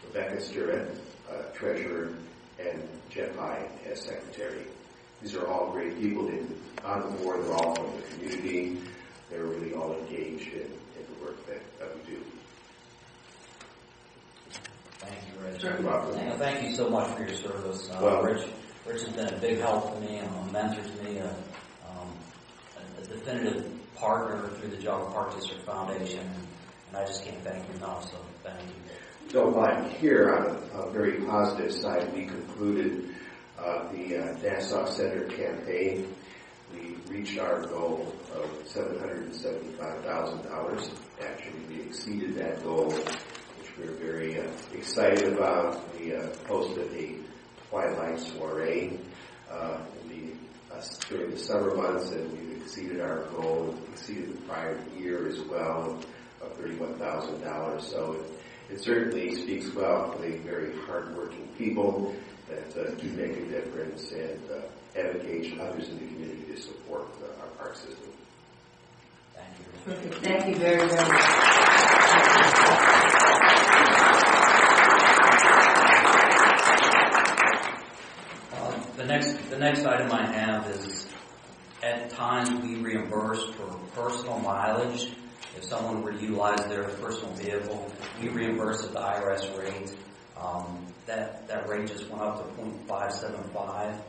[SPEAKER 9] Rebecca Sturett, treasurer, and Jeff High as secretary. These are all great people. They're on the board. They're all from the community. They're really all engaged in the work that we do.
[SPEAKER 1] Thank you, Rich.
[SPEAKER 9] You're welcome.
[SPEAKER 1] Thank you so much for your service. Rich has been a big help to me, a mentor to me, a definitive partner through the Geauga Park District Foundation, and I just can't thank you enough, so thank you.
[SPEAKER 9] So while here, on a very positive side, we concluded the Nassau Center campaign. We reached our goal of $775,000. Actually, we exceeded that goal, which we're very excited about. We hosted a twilight soiree during the summer months, and we've exceeded our goal, exceeded the prior year as well, of $31,000. So it certainly speaks well for the very hardworking people that do make a difference and advocate others in the community to support our park system.
[SPEAKER 1] Thank you.
[SPEAKER 2] Perfect. Thank you very, very much.
[SPEAKER 1] The next item I have is, at times we reimburse for personal mileage. If someone were to utilize their personal vehicle, we reimburse at the IRS rate. That rate just went up to 0.575.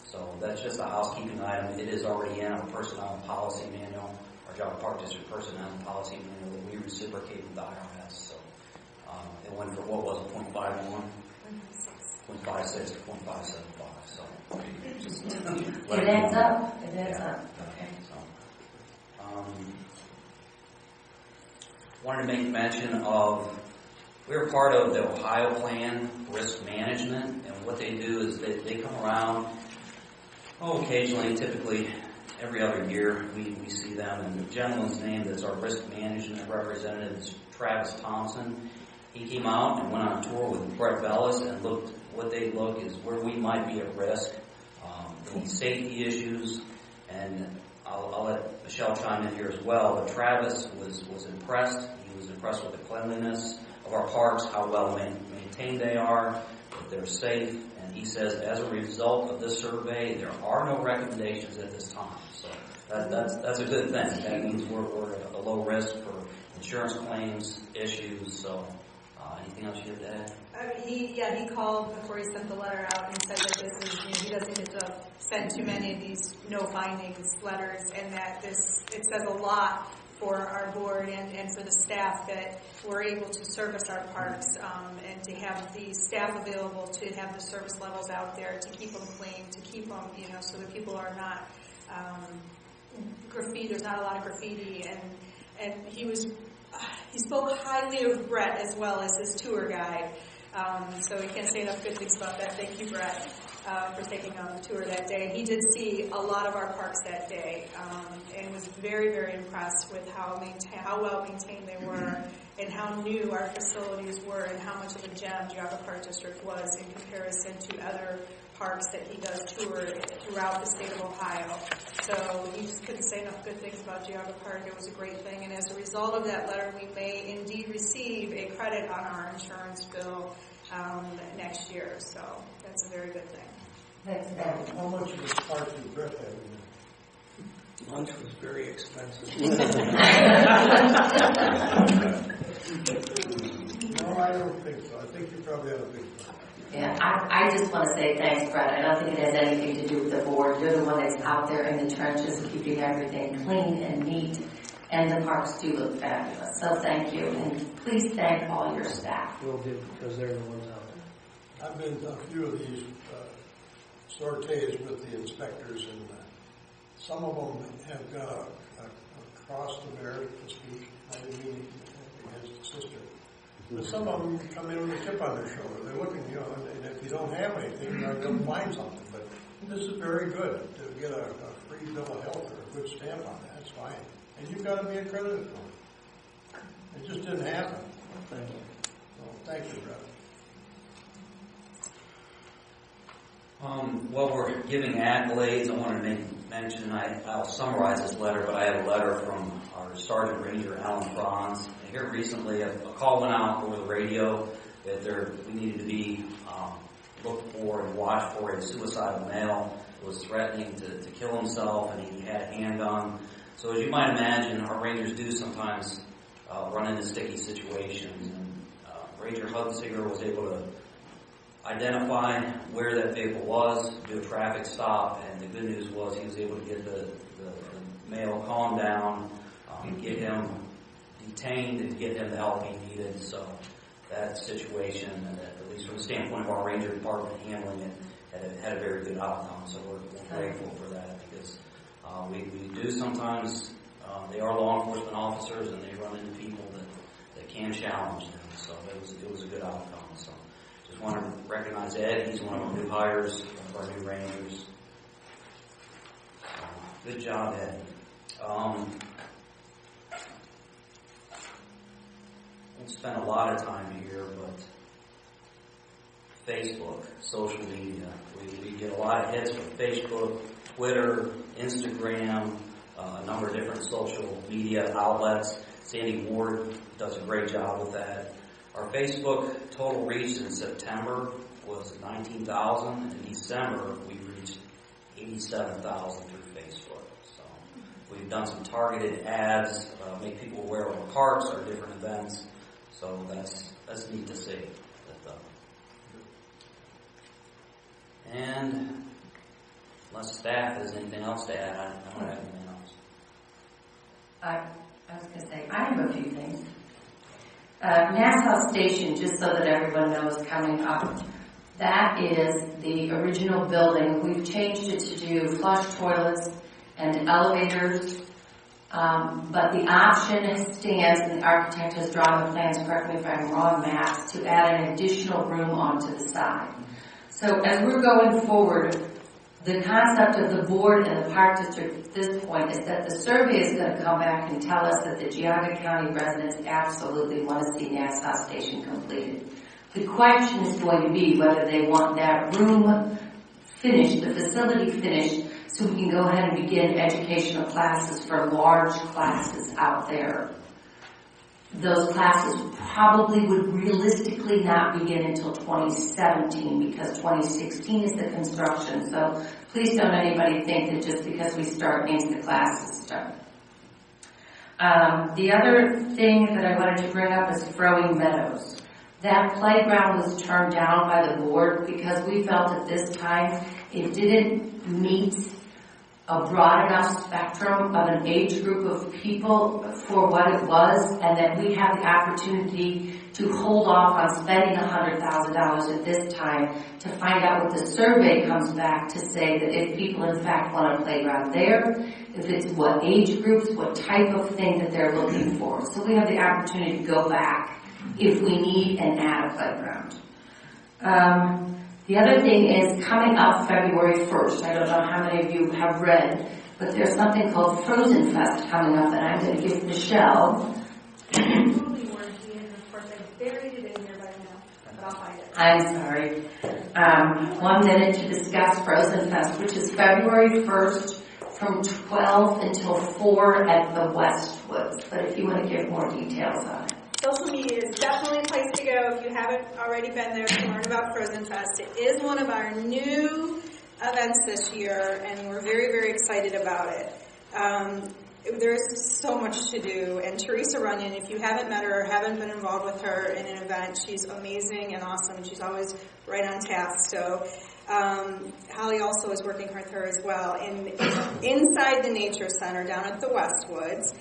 [SPEAKER 1] So that's just a housekeeping item. It is already in our personnel policy manual. Our our Geauga Park District personnel policy manual that we reciprocate with the IRS. So it went from what was it, 0.51, 0.56 to 0.575. So
[SPEAKER 2] It adds up. It adds up. Okay.
[SPEAKER 1] So, wanted to make mention of, we're part of the Ohio Plan Risk Management, and what they do is they come around, occasionally, typically every other year, we see them, and the gentleman's name that's our risk management representative is Travis Thompson. He came out and went on a tour with Brett Bellis and looked, what they look is where we might be at risk, any safety issues, and I'll let Michelle chime in here as well, but Travis was impressed. He was impressed with the cleanliness of our parks, how well maintained they are, that they're safe, and he says as a result of this survey, there are no recommendations at this time. So that's a good thing. That means we're at a low risk for insurance claims, issues. So anything else you have to add?
[SPEAKER 8] He called before he sent the letter out and said that this is, he doesn't get to send too many of these no findings letters, and that it says a lot for our board and for the staff that we're able to service our parks and to have the staff available to have the service levels out there to keep them clean, to keep them, so that people are not graffiti. There's not a lot of graffiti, and he spoke highly of Brett as well as his tour guide. So we can't say enough good things about that. Thank you, Brett, for taking on the tour that day. He did see a lot of our parks that day and was very, very impressed with how well maintained they were and how new our facilities were and how much of a gem Geauga Park District was in comparison to other parks that he does tour throughout the state of Ohio. So he just couldn't say enough good things about Geauga Park. It was a great thing, and as a result of that letter, we may indeed receive a credit on our insurance bill next year. So that's a very good thing.
[SPEAKER 2] Thanks, Ben.
[SPEAKER 3] How much of this park did Brett have in
[SPEAKER 10] Lunch was very expensive.
[SPEAKER 3] there? No, I don't think so. I think you probably have a big one.
[SPEAKER 2] Yeah, I just want to say thanks, Brett. I don't think it has anything to do with the board. You're the one that's out there in the trenches keeping everything clean and neat, and the parks do look fabulous. So thank you, and please thank all your staff.
[SPEAKER 10] Will do, because they're the ones out there.
[SPEAKER 3] I've been to a few of these sorties with the inspectors, and some of them have got a cross to bear to speak. I didn't mean against the sister. But some of them come in with a chip on their shoulder. They're looking, and if you don't have anything, you're going to find something. But this is very good to get a free bill of health or a good stamp on that. That's fine. And you've got to be accredited for it. It just didn't happen.
[SPEAKER 10] Thank you.
[SPEAKER 3] So thank you, Brett.
[SPEAKER 1] While we're giving accolades, I want to mention, I'll summarize this letter, but I have a letter from our Sergeant Ranger Alan Franz. Here recently, a call went out over the radio that we needed to be looked for and watched for a suicidal male who was threatening to kill himself, and he had a handgun. So as you might imagine, our rangers do sometimes run into sticky situations. And Ranger Hudsinger was able to identify where that vehicle was, do a traffic stop, and the good news was he was able to get the male calmed down, get him detained, and get him the help he needed. So that situation, at least from the standpoint of our ranger department handling it, had a very good outcome. So we're grateful for that, because we do sometimes, they are law enforcement officers, and they run into people that can challenge them. So it was a good outcome. So just want to recognize Ed. He's one of our new hires, one of our new rangers. Good job, Ed. Won't spend a lot of time here, but Facebook, social media. We get a lot of hits from Facebook, Twitter, Instagram, a number of different social media outlets. Sandy Ward does a great job with that. Our Facebook total reach in September was 19,000. In December, we reached 87,000 through Facebook. So we've done some targeted ads, make people aware of our parks, our different events. So that's neat to see. And unless staff has anything else to add, I don't have anything else.
[SPEAKER 2] have a few things. Nassau Station, just so that everyone knows, coming up. That is the original building. We've changed it to do flush toilets and elevators, but the option stands, and the architect has drawn the plans, correct me if I'm wrong, Matt, to add an additional room onto the side. So as we're going forward, the concept of the board and the park district at this point is that the survey is going to come back and tell us that the Geauga County residents absolutely want to see Nassau Station completed. The question is going to be whether they want that room finished, the facility finished, so we can go ahead and begin educational classes for large classes out there. Those classes probably would realistically not begin until 2017 because 2016 is the construction. So please don't anybody think that just because we start means the classes start. The other thing that I wanted to bring up is Throwing Meadows. That playground was turned down by the board because we felt at this time it didn't meet a broad enough spectrum of an age group of people for what it was, and that we have the opportunity to hold off on spending $100,000 at this time to find out what the survey comes back to say, that if people in fact want a playground there, if it's what age groups, what type of thing that they're looking for. So we have the opportunity to go back if we need and add a playground. The other thing is coming up February 1st. I don't know how many of you have read, but there's something called Frozen Fest coming up, and I'm going to give Michelle. I'm sorry. 1 minute to discuss Frozen Fest, which is February 1st from 12 until 4 at the Westwoods. But if you want to give more details on it.
[SPEAKER 8] Social media is definitely a place to go if you haven't already been there to learn about Frozen Fest. It is one of our new events this year, and we're very, very excited about it. There's so much to do, and Teresa Runyon, if you haven't met her or haven't been involved with her in an event, she's amazing and awesome, and she's always right on task. So Holly also is working with her as well. And inside the Nature Center down at the Westwoods,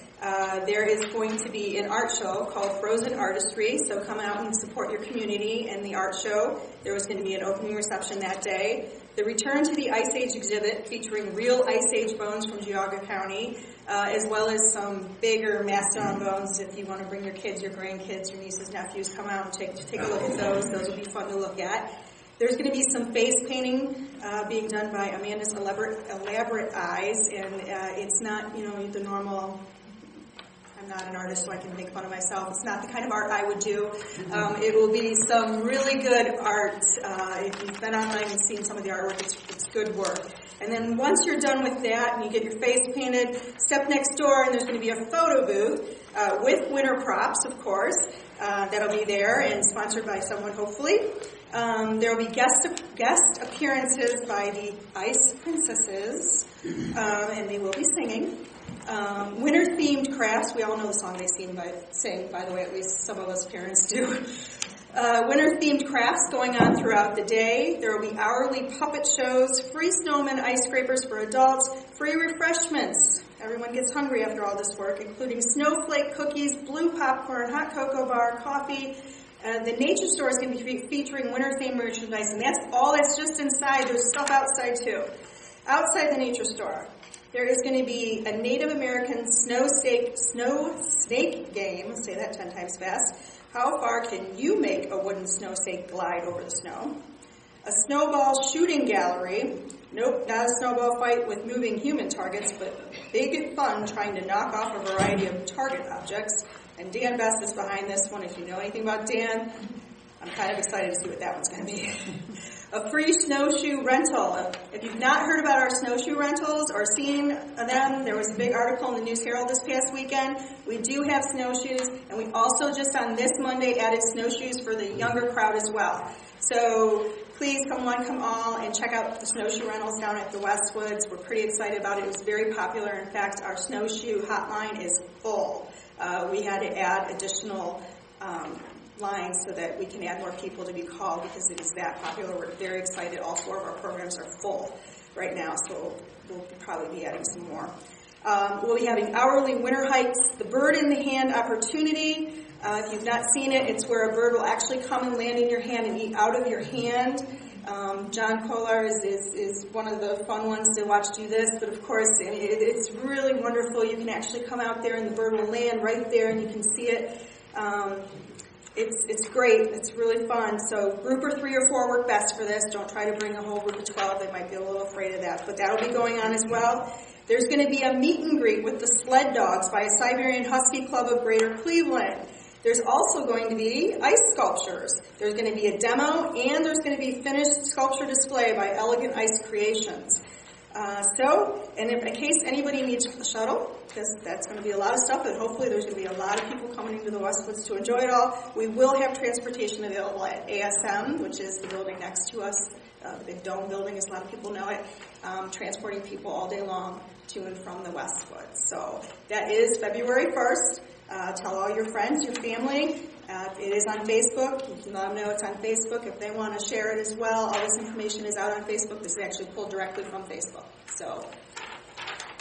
[SPEAKER 8] there is going to be an art show called Frozen Artistry, so come out and support your community in the art show. There was going to be an opening reception that day. The Return to the Ice Age exhibit featuring real Ice Age bones from Geauga County, as well as some bigger mastodon bones. If you want to bring your kids, your grandkids, your nieces, nephews, come out and take a look at those. Those will be fun to look at. There's going to be some face painting being done by Amanda's Elaborate Eyes, and it's not, the normal. I'm not an artist, so I can make fun of myself. It's not the kind of art I would do. It will be some really good art. If you've been online and seen some of the artwork, it's good work. And then once you're done with that and you get your face painted, step next door and there's going to be a photo booth with winter props, of course. That'll be there and sponsored by someone, hopefully. There will be guest appearances by the Ice Princesses, and they will be singing. Winter-themed crafts. We all know the song they sing, by the way, at least some of us parents do. Winter-themed crafts going on throughout the day. There will be hourly puppet shows, free snowmen, ice scrapers for adults, free refreshments. Everyone gets hungry after all this work, including snowflake cookies, blue popcorn, hot cocoa bar, coffee. The Nature Store is going to be featuring winter-themed merchandise, and that's all that's just inside. There's stuff outside, too. Outside the Nature Store, there is going to be a Native American snow snake game. Say that 10 times fast. How far can you make a wooden snow snake glide over the snow? A snowball shooting gallery. Nope, not a snowball fight with moving human targets, but big and fun trying to knock off a variety of target objects. And Dan Best is behind this one. If you know anything about Dan, I'm kind of excited to see what that one's going to be. A free snowshoe rental. If you've not heard about our snowshoe rentals or seen them, there was a big article in the News Herald this past weekend. We do have snowshoes, and we also just on this Monday added snowshoes for the younger crowd as well. So please come one, come all, and check out the snowshoe rentals down at the Westwoods. We're pretty excited about it. It was very popular. In fact, our snowshoe hotline is full. We had to add additional lines so that we can add more people to be called because it is that popular. We're very excited. All 4 of our programs are full right now, so we'll probably be adding some more.
[SPEAKER 5] We'll be having hourly winter hikes, the bird in the hand opportunity. If you've not seen it, it's where a bird will actually come and land in your hand and eat out of your hand. John Kolar is one of the fun ones to watch do this, but of course it's really wonderful. You can actually come out there and the bird will land right there and you can see it. It's great. It's really fun. So group of 3 or 4 work best for this. Don't try to bring a whole group of 12. They might be a little afraid of that, but that'll be going on as well. There's going to be a meet and greet with the sled dogs by a Siberian Husky Club of Greater Cleveland. There's also going to be ice sculptures. There's going to be a demo, and there's going to be finished sculpture display by Elegant Ice Creations. And in case anybody needs a shuttle, because that's going to be a lot of stuff, and hopefully there's going to be a lot of people coming into the Westwoods to enjoy it all, we will have transportation available at ASM, which is the building next to us, the big dome building, as a lot of people know it, transporting people all day long to and from the Westwoods. So that is February 1st. Tell all your friends, your family. It is on Facebook. You can let them know it's on Facebook if they want to share it as well. All this information is out on Facebook. This is actually pulled directly from Facebook. So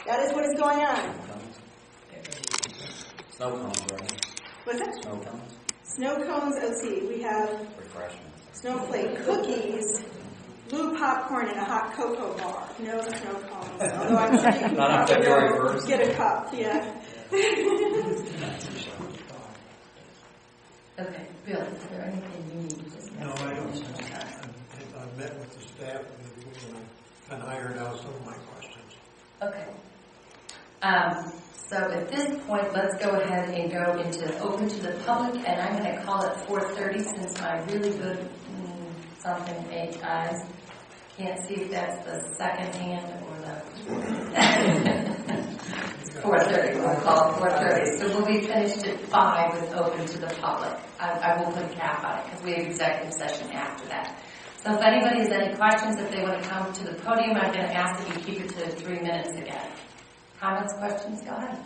[SPEAKER 5] that is what is going on.
[SPEAKER 1] Snow cones, right?
[SPEAKER 5] What's that?
[SPEAKER 1] Snow cones.
[SPEAKER 5] Snow cones. Let's see. We have
[SPEAKER 1] Refreshments.
[SPEAKER 5] snowflake cookies, blue popcorn, and a hot cocoa bar. No snow cones. Although I'm sure you can
[SPEAKER 1] Not on February 1st.
[SPEAKER 5] get a cup. Yeah.
[SPEAKER 2] Okay, Bill, is there anything you need to discuss?
[SPEAKER 3] No, I don't. I've met with the staff and I kind of ironed out some of my questions.
[SPEAKER 2] Okay. So at this point, let's go ahead and go into open to the public, and I'm going to call it 4:30 since my really good something 8 eyes can't see if that's the second hand or the 4:30. We'll call it 4:30. So we'll be finished at 5 with open to the public. I will put a cap on it because we have executive session after that. So if anybody has any questions, if they want to come to the podium, I'm going to ask that you keep it to 3 minutes again. Comments, questions? Go ahead.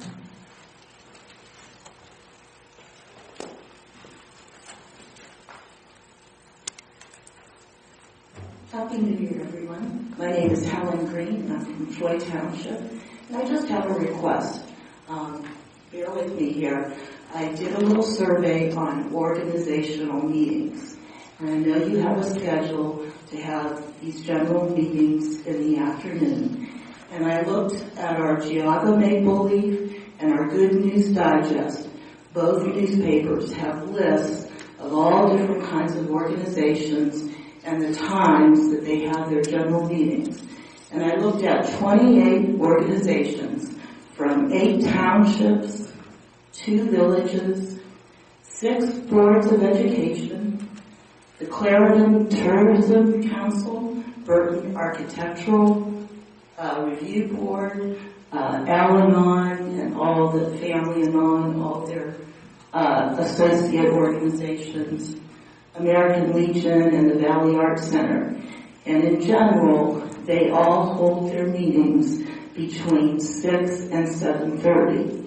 [SPEAKER 11] Happy New Year, everyone. My name is Helen Green. I'm from Floyd Township. And I just have a request. Bear with me here. I did a little survey on organizational meetings. And I know you have a schedule to have these general meetings in the afternoon. And I looked at our Geauga Maple Leaf and our Good News Digest. Both newspapers have lists of all different kinds of organizations and the times that they have their general meetings. And I looked at 28 organizations from 8 townships, 2 villages, 6 boards of education, the Clarendon Tourism Council, Burton Architectural Review Board, Al-Anon, and all the Family Anon, all their associate organizations, American Legion, and the Valley Arts Center. And in general, they all hold their meetings between 6 and 7:30.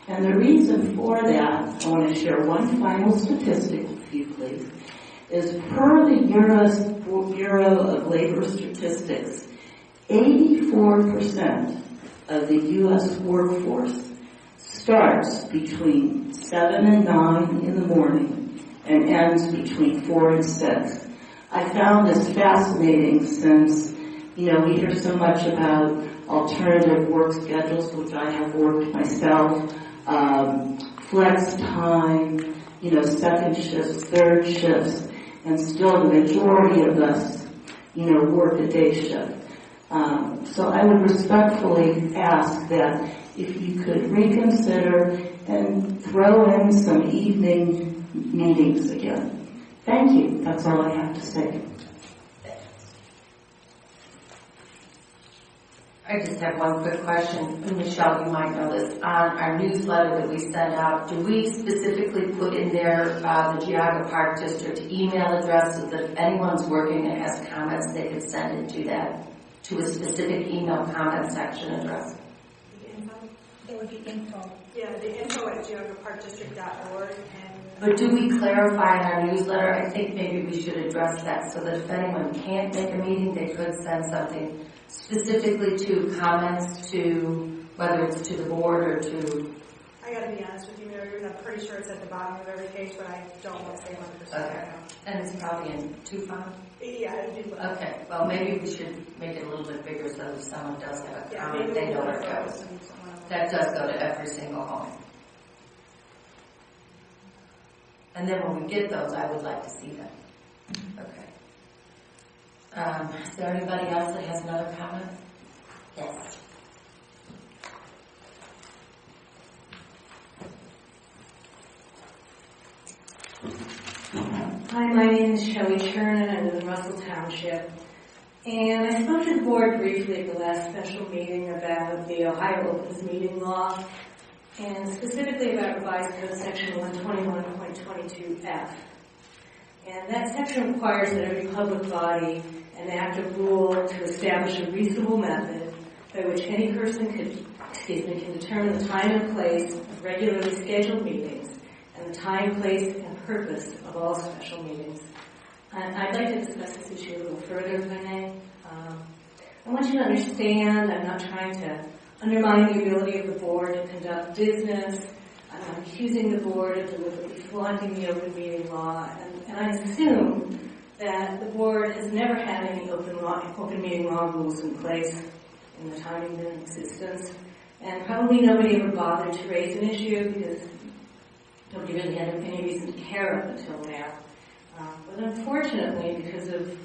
[SPEAKER 11] And the reason for that, I want to share one final statistic with you, please, is per the Bureau of Labor Statistics, 84% of the U.S. workforce starts between 7 and 9 in the morning and ends between 4 and 6. I found this fascinating since, we hear so much about alternative work schedules, which I have worked myself, flex time, second shifts, third shifts, and still the majority of us, work a day shift. So I would respectfully ask that if you could reconsider and throw in some evening meetings again. Thank you. That's all I have to say.
[SPEAKER 2] I just have one quick question. Michelle, you might know this. On our newsletter that we send out, do we specifically put in there the Geauga Park District email address so that if anyone's working and has comments, they could send it to a specific email comment section address?
[SPEAKER 8] It would be info. Yeah, the info at geaugaparkdistrict.org.
[SPEAKER 2] But do we clarify in our newsletter? I think maybe we should address that so that if anyone can't make a meeting, they could send something specifically to comments to whether it's to the board or to...
[SPEAKER 8] I gotta be honest with you, Mary, I'm pretty sure it's at the bottom of every page, but I don't want to say 100%
[SPEAKER 2] Okay.
[SPEAKER 8] right now.
[SPEAKER 2] And it's probably in 2 font?
[SPEAKER 8] Yeah, I do.
[SPEAKER 2] Okay, well, maybe we should make it a little bit bigger so if someone does have a
[SPEAKER 8] Yeah,
[SPEAKER 2] comment,
[SPEAKER 8] maybe
[SPEAKER 2] they know
[SPEAKER 8] we'll
[SPEAKER 2] where it
[SPEAKER 8] focus
[SPEAKER 2] goes.
[SPEAKER 8] on someone else.
[SPEAKER 2] That does go to every single home. And then when we get those, I would like to see them. Okay. Is there anybody else that has another comment? Yes.
[SPEAKER 12] Hi, my name is Shelley Chernin. I live in Russell Township. And I spoke to the board briefly at the last special meeting about the Ohio Opens Meeting Law, and specifically about revised code section 121.22F. And that section requires that every public body enact a rule to establish a reasonable method by which any person can determine the time and place of regularly scheduled meetings and the time, place, and purpose of all special meetings. And I'd like to discuss this issue a little further, if I may. I want you to understand I'm not trying to undermine the ability of the board to conduct business. I'm not accusing the board of deliberately flaunting the open meeting law, and I assume that the board has never had any open meeting law rules in place in the time it's been in existence, and probably nobody ever bothered to raise an issue because nobody really had any reason to care up until now. But unfortunately, because of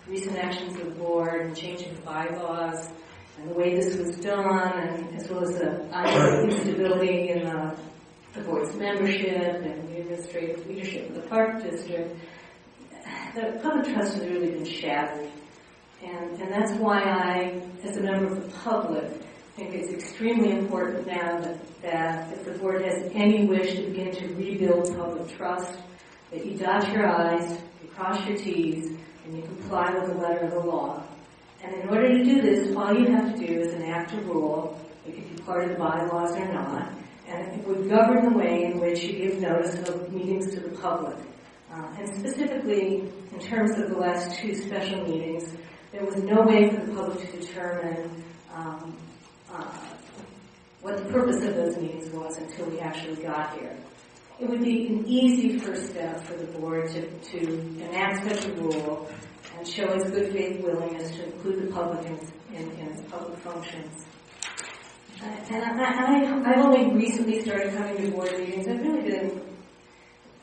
[SPEAKER 12] recent actions of the board and changing of bylaws and the way this was done, and as well as the ongoing instability in the board's membership and the administrative leadership of the Park District, the public trust has really been shattered. And that's why I, as a member of the public, think it's extremely important now that if the board has any wish to begin to rebuild public trust, that you dot your I's, you cross your T's, and you comply with the letter of the law. And in order to do this, all you have to do is enact a rule. It could be part of the bylaws or not, and it would govern the way in which you give notice of meetings to the public. And specifically, in terms of the last 2 special meetings, there was no way for the public to determine what the purpose of those meetings was until we actually got here. It would be an easy first step for the board to enact such a rule and show its good faith willingness to include the public in its public functions. And I've only recently started coming to board meetings. I've really been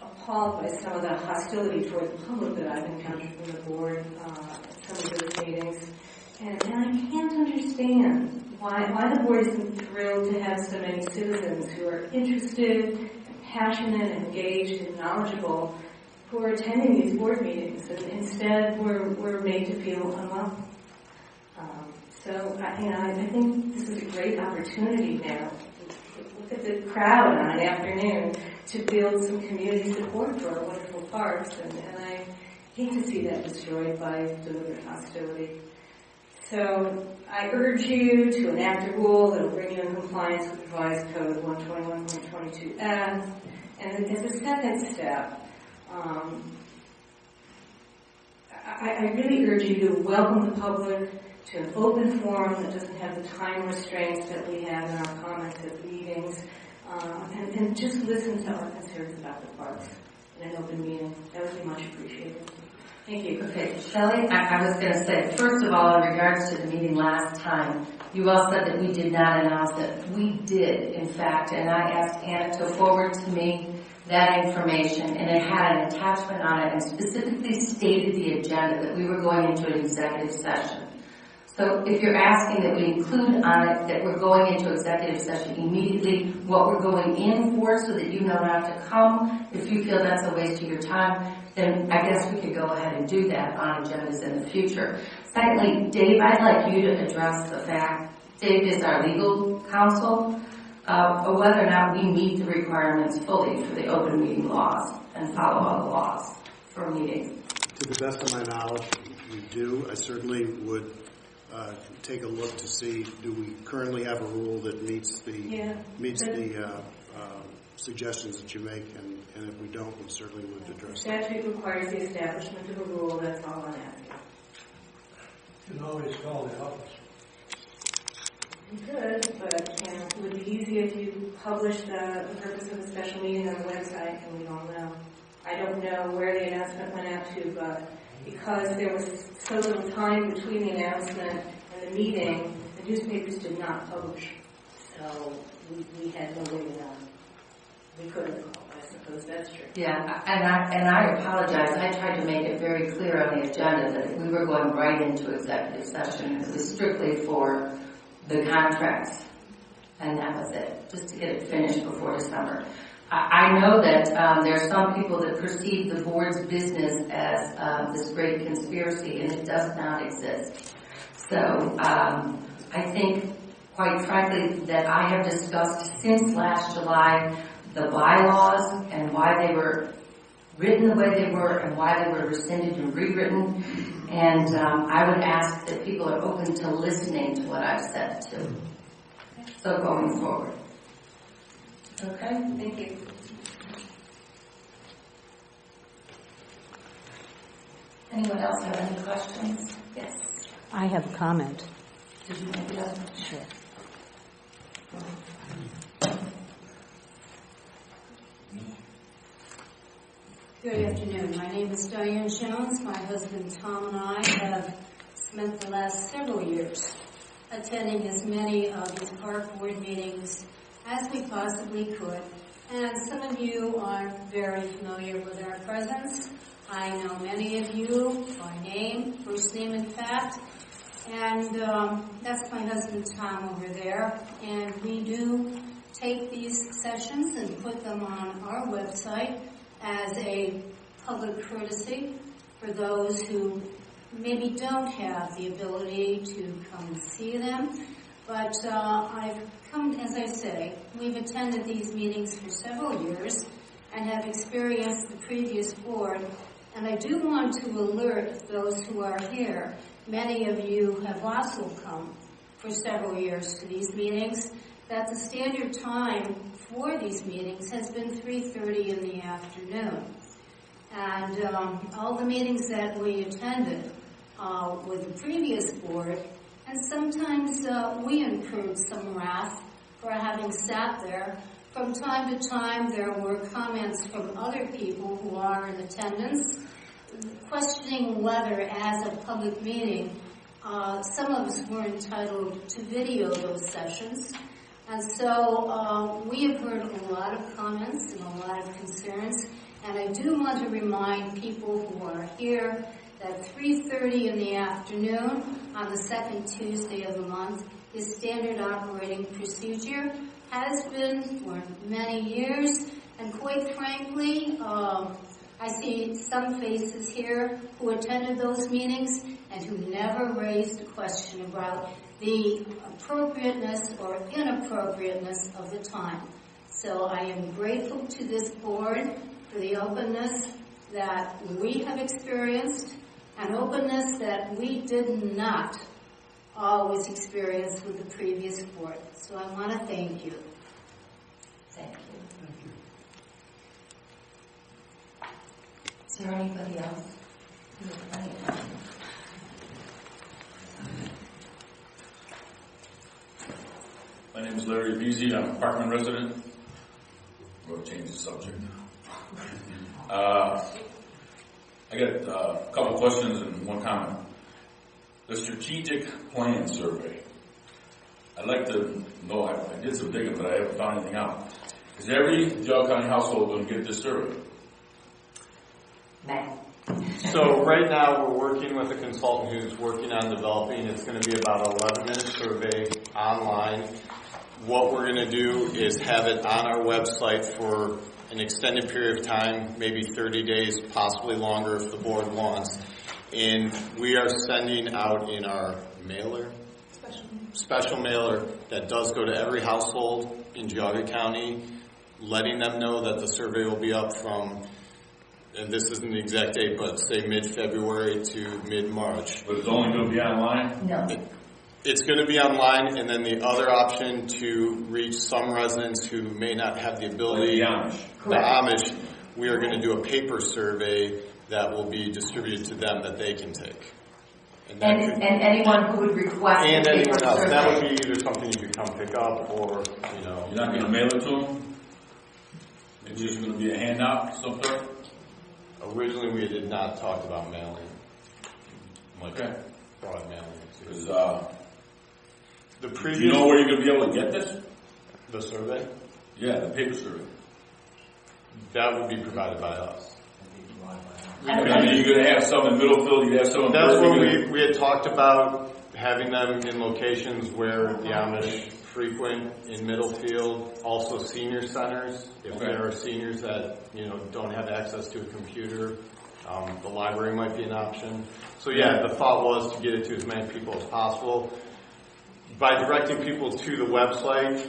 [SPEAKER 12] appalled by some of the hostility toward the public that I've encountered from the board at some of those meetings. And I can't understand why the board isn't thrilled to have so many citizens who are interested, passionate, engaged, and knowledgeable who are attending these board meetings. And instead, we're made to feel unwelcome. So I think this is a great opportunity now. Look at the crowd on an afternoon to build some community support for our wonderful parks, and I hate to see that destroyed by deliberate hostility. So I urge you to enact a rule that will bring you in compliance with revised code 121.22F. And as a second step, I really urge you to welcome the public to an open forum that doesn't have the time restraints that we have in our comments at meetings, and just listen to our concerns about the parks in an open meeting. That would be much appreciated. Thank you.
[SPEAKER 2] Okay, Shelley, I was going to say, first of all, in regards to the meeting last time, you all said that we did not announce it. We did, in fact, and I asked Anna to forward to me that information, and it had an attachment on it and specifically stated the agenda that we were going into an executive session. So if you're asking that we include on it that we're going into executive session immediately, what we're going in for so that you know not to come, if you feel that's a waste of your time, then I guess we could go ahead and do that on agendas in the future. Secondly, Dave, I'd like you to address the fact, Dave is our legal counsel, of whether or not we meet the requirements fully for the open meeting laws and follow all the laws for meetings.
[SPEAKER 13] To the best of my knowledge, we do. I certainly would take a look to see, do we currently have a rule that meets the suggestions that you make, and if we don't, we certainly would address that.
[SPEAKER 12] Statute requires the establishment of a rule. That's all I'm asking.
[SPEAKER 3] You can always call the office.
[SPEAKER 12] You could, but it would be easier if you published the purpose of the special meeting on the website, and we all know. I don't know where the announcement went out to, but because there was so little time between the announcement and the meeting, the newspapers did not publish. So we had no way to know. We could have called, I suppose that's true.
[SPEAKER 2] Yeah, and I apologize. I tried to make it very clear on the agenda that if we were going right into executive session, it was strictly for the contracts, and that was it, just to get it finished before December. I know that there are some people that perceive the board's business as this great conspiracy, and it does not exist. So I think, quite frankly, that I have discussed since last July the bylaws and why they were written the way they were and why they were rescinded and rewritten. And I would ask that people are open to listening to what I've said too. So going forward. Okay? Thank you. Anyone else have any questions? Yes.
[SPEAKER 14] I have a comment.
[SPEAKER 2] Did you make it up?
[SPEAKER 14] Sure. Good afternoon. My name is Diane Jones. My husband Tom and I have spent the last several years attending as many of these park board meetings as we possibly could. And some of you are very familiar with our presence. I know many of you by name, first name in fact. And that's my husband Tom over there. And we do take these sessions and put them on our website as a public courtesy for those who maybe don't have the ability to come and see them. But I've come, as I say, we've attended these meetings for several years and have experienced the previous board. And I do want to alert those who are here, many of you have also come for several years to these meetings, that the standard time for these meetings has been 3:30 in the afternoon. And all the meetings that we attended with the previous board, and sometimes we incurred some wrath for having sat there. From time to time, there were comments from other people who are in attendance questioning whether, as a public meeting, some of us were entitled to video those sessions. And so we have heard a lot of comments and a lot of concerns. And I do want to remind people who are here that 3:30 in the afternoon on the second Tuesday of the month is standard operating procedure, has been for many years. And quite frankly, I see some faces here who attended those meetings and who never raised a question about the appropriateness or inappropriateness of the time. So I am grateful to this board for the openness that we have experienced, an openness that we did not always experience with the previous board. So I want to thank you.
[SPEAKER 2] Thank you. Is there anybody else?
[SPEAKER 15] My name is Larry Beasy. I'm an apartment resident. We'll change the subject. I got a couple questions and one comment. The strategic plan survey. I'd like to know, I did some digging, but I haven't found anything out. Is every Geauga County household going to get this survey?
[SPEAKER 6] So right now we're working with a consultant who's working on developing. It's going to be about an 11-minute survey online. What we're going to do is have it on our website for an extended period of time, maybe 30 days, possibly longer if the board wants. And we are sending out in our mailer, special mailer that does go to every household in Geauga County, letting them know that the survey will be up from, and this isn't the exact date, but say mid-February to mid-March.
[SPEAKER 15] But it's only going to be online?
[SPEAKER 2] No.
[SPEAKER 6] It's going to be online, and then the other option to reach some residents who may not have the ability,
[SPEAKER 15] like
[SPEAKER 6] the Amish, we are going to do a paper survey that will be distributed to them that they can take.
[SPEAKER 2] And anyone who would request
[SPEAKER 6] and
[SPEAKER 2] a paper
[SPEAKER 6] anyone else.
[SPEAKER 2] survey.
[SPEAKER 6] That would be either something you come pick up, or, you know.
[SPEAKER 15] You're not going to mail it to them? It's just going to be a handout, some sort?
[SPEAKER 6] Originally, we did not talk about mailing.
[SPEAKER 15] Okay.
[SPEAKER 6] Broad mailing.
[SPEAKER 15] Because,
[SPEAKER 6] the
[SPEAKER 15] do
[SPEAKER 6] previous.
[SPEAKER 15] you know where you're going to be able to get this?
[SPEAKER 6] The survey?
[SPEAKER 15] Yeah, the paper survey.
[SPEAKER 6] That would be provided by us.
[SPEAKER 15] I mean, you're going to have some in Middlefield, you have some in
[SPEAKER 6] That's what
[SPEAKER 15] Berkeley.
[SPEAKER 6] we had talked about, having them in locations where the Amish frequent, in Middlefield, also senior centers. If there are seniors that, you know, don't have access to a computer, the library might be an option. So yeah, the thought was to get it to as many people as possible. By directing people to the website,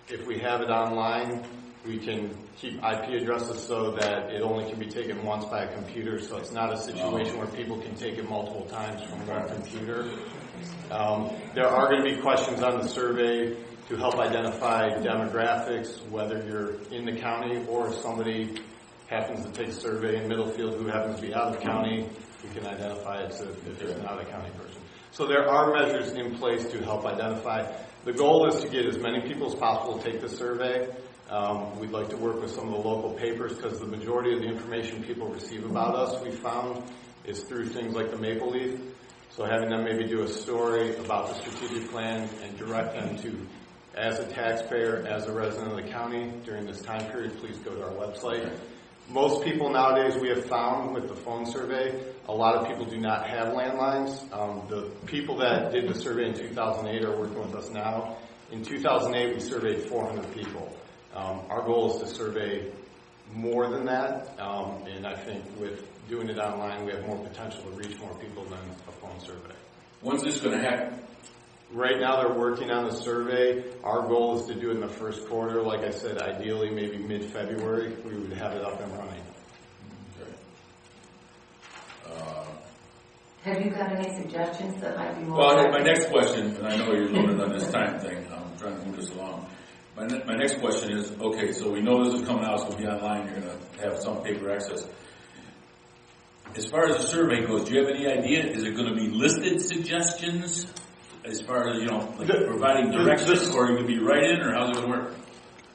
[SPEAKER 6] if we have it online, we can keep IP addresses so that it only can be taken once by a computer, so it's not a situation where people can take it multiple times from one computer. There are going to be questions on the survey to help identify demographics, whether you're in the county or if somebody happens to take a survey in Middlefield who happens to be out of county, we can identify it if it's an out-of-county person. So there are measures in place to help identify. The goal is to get as many people as possible to take the survey. We'd like to work with some of the local papers because the majority of the information people receive about us, we found, is through things like the Maple Leaf. So having them maybe do a story about the strategic plan and direct them to, as a taxpayer, as a resident of the county, during this time period, please go to our website. Most people nowadays, we have found with the phone survey, a lot of people do not have landlines. The people that did the survey in 2008 are working with us now. In 2008, we surveyed 400 people. Our goal is to survey more than that, and I think with doing it online, we have more potential to reach more people than a phone survey.
[SPEAKER 15] When's this going to happen?
[SPEAKER 6] Right now, they're working on the survey. Our goal is to do it in the first quarter. Like I said, ideally, maybe mid-February, we would have it up and running.
[SPEAKER 15] Okay.
[SPEAKER 2] Have you got any suggestions that might be more?
[SPEAKER 15] Well, my next question, and I know you're limited on this time thing, I'm trying to move this along. My next question is, okay, so we know this is coming out, so it'll be online, you're going to have some paper access. As far as the survey goes, do you have any idea? Is it going to be listed suggestions? As far as, you know, like providing directions, or you can be write-in, or how's it going to work?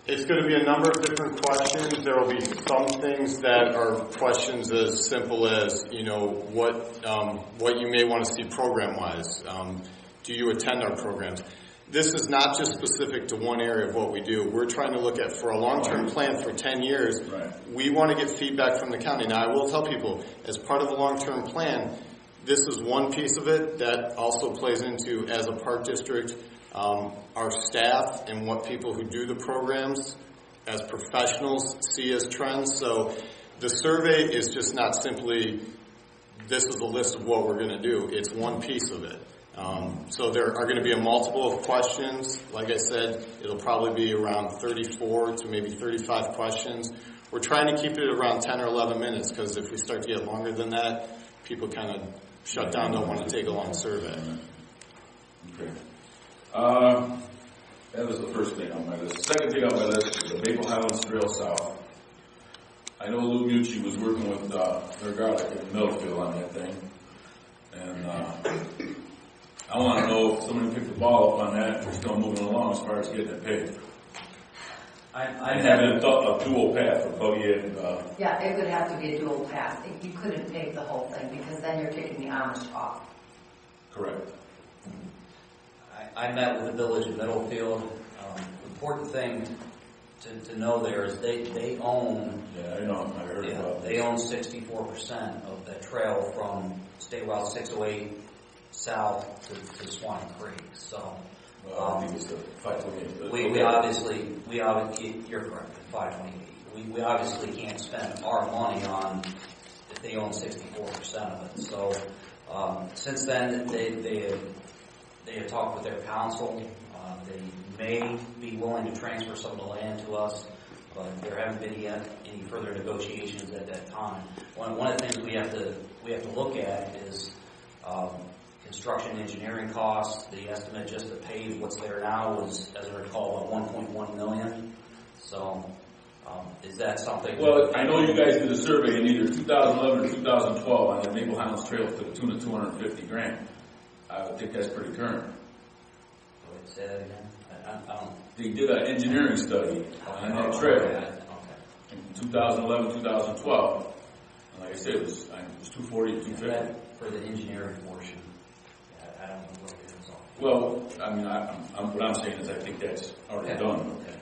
[SPEAKER 6] It's going to be a number of different questions. There will be some things that are questions as simple as, you know, what you may want to see program-wise. Do you attend our programs? This is not just specific to one area of what we do. We're trying to look at, for a long-term plan for 10 years, we want to get feedback from the county. Now, I will tell people, as part of the long-term plan, this is one piece of it that also plays into, as a park district, our staff and what people who do the programs as professionals see as trends. So the survey is just not simply, this is a list of what we're going to do. It's one piece of it. So there are going to be a multiple of questions. Like I said, it'll probably be around 34 to maybe 35 questions. We're trying to keep it around 10 or 11 minutes because if we start to get longer than that, people kind of shut down, don't want to take a long survey.
[SPEAKER 15] Okay. That was the first thing on my list. The second thing on my list is the Maple Highlands Trail South. I know Lou Mucci was working with their garlic in Middlefield on that thing. And I want to know if somebody picked the ball up on that and we're still moving along as far as getting it paid. And having a dual path for buggy and...
[SPEAKER 2] Yeah, it would have to be a dual path. You couldn't pave the whole thing because then you're taking the Amish off.
[SPEAKER 15] Correct.
[SPEAKER 1] I met with the village of Middlefield. Important thing to know there is they own.
[SPEAKER 15] Yeah, I know. I heard about
[SPEAKER 1] they own 64% of the trail from State Route 608 south to Swan Creek. So.
[SPEAKER 15] I think it's the 528.
[SPEAKER 1] We obviously, you're correct, 528. We obviously can't spend our money on if they own 64% of it. So since then, they have talked with their council. They may be willing to transfer some of the land to us, but there haven't been yet any further negotiations at that time. One of the things we have to look at is construction engineering costs. The estimate just to pave what's there now was, as I recall, about $1.1 million. So, is that something?
[SPEAKER 15] Well, I know you guys did a survey in either 2011 or 2012 on the Maple Highlands Trail to the tune of $250,000. I would think that's pretty current.
[SPEAKER 1] Say that again? I don't.
[SPEAKER 15] They did an engineering study on that trail in 2011, 2012. And like I said, it was 240 to 250.
[SPEAKER 1] For the engineering portion, I don't know what it is.
[SPEAKER 15] Well, I mean, what I'm saying is I think that's already done.
[SPEAKER 1] Okay.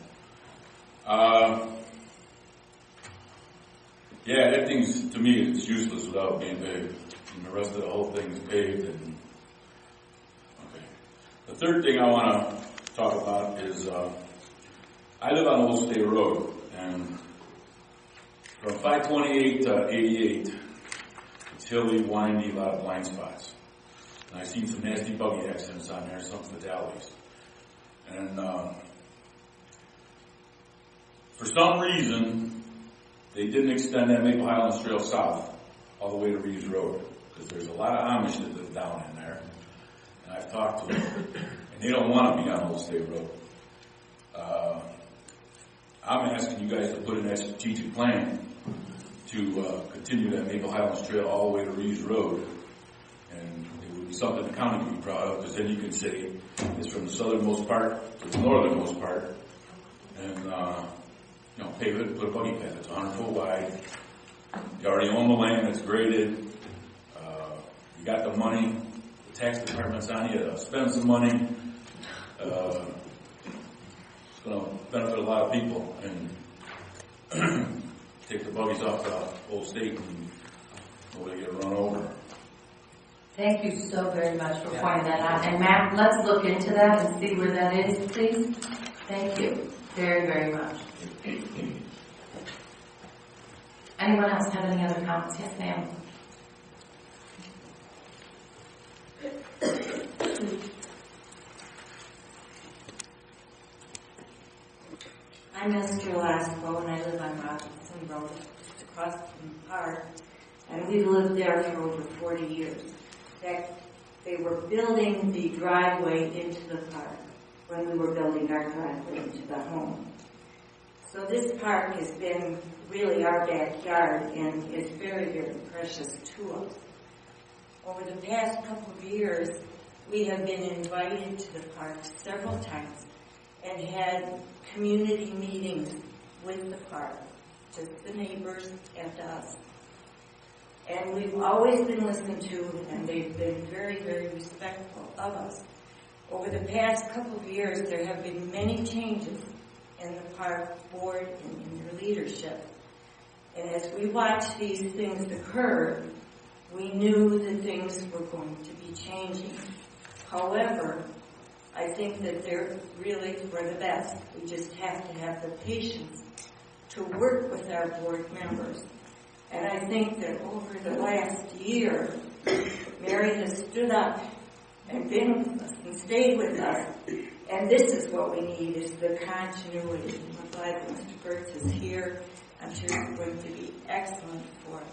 [SPEAKER 15] Yeah, that thing's, to me, it's useless without being paved. And the rest of the whole thing is paved. And okay. The third thing I want to talk about is I live on Old State Road, and from 528 to 88, it's hilly, windy, a lot of blind spots. And I've seen some nasty buggy accidents on there, some fatalities. And for some reason, they didn't extend that Maple Highlands Trail south all the way to Reeves Road, because there's a lot of Amish that live down in there. And I've talked to them, and they don't want to be on Old State Road. I'm asking you guys to put in that strategic plan to continue that Maple Highlands Trail all the way to Reeves Road. And it would be something the county would be proud of, because then you can say it's from the southernmost part to the northernmost part. And, pave it, put a buggy path. It's 100 foot wide. You already own the land, it's graded. You got the money. The tax department's on you to spend some money. It's going to benefit a lot of people. And take the buggies off the Old State and nobody get run over.
[SPEAKER 2] Thank you so very much for pointing that out. And Matt, let's look into that and see where that is, please. Thank you very, very much. Anyone else have any other comments? Yes, ma'am.
[SPEAKER 11] I'm Esther Lasco, and I live on Robinson Road, just across from the park, and we've lived there for over 40 years. In fact, they were building the driveway into the park when we were building our driveway into the home. So this park has been really our backyard and is very, very precious to us. Over the past couple of years, we have been invited to the park several times and had community meetings with the park, just the neighbors and us. And we've always been listened to, and they've been very, very respectful of us. Over the past couple of years, there have been many changes in the park board and in their leadership. And as we watched these things occur, we knew that things were going to be changing. However, I think that they're really for the best. We just have to have the patience to work with our board members. And I think that over the last year, Mary has stood up and been with us and stayed with us. And this is what we need, is the continuity. I'm glad that Mr. Burtz is here. I'm sure it's going to be excellent for us.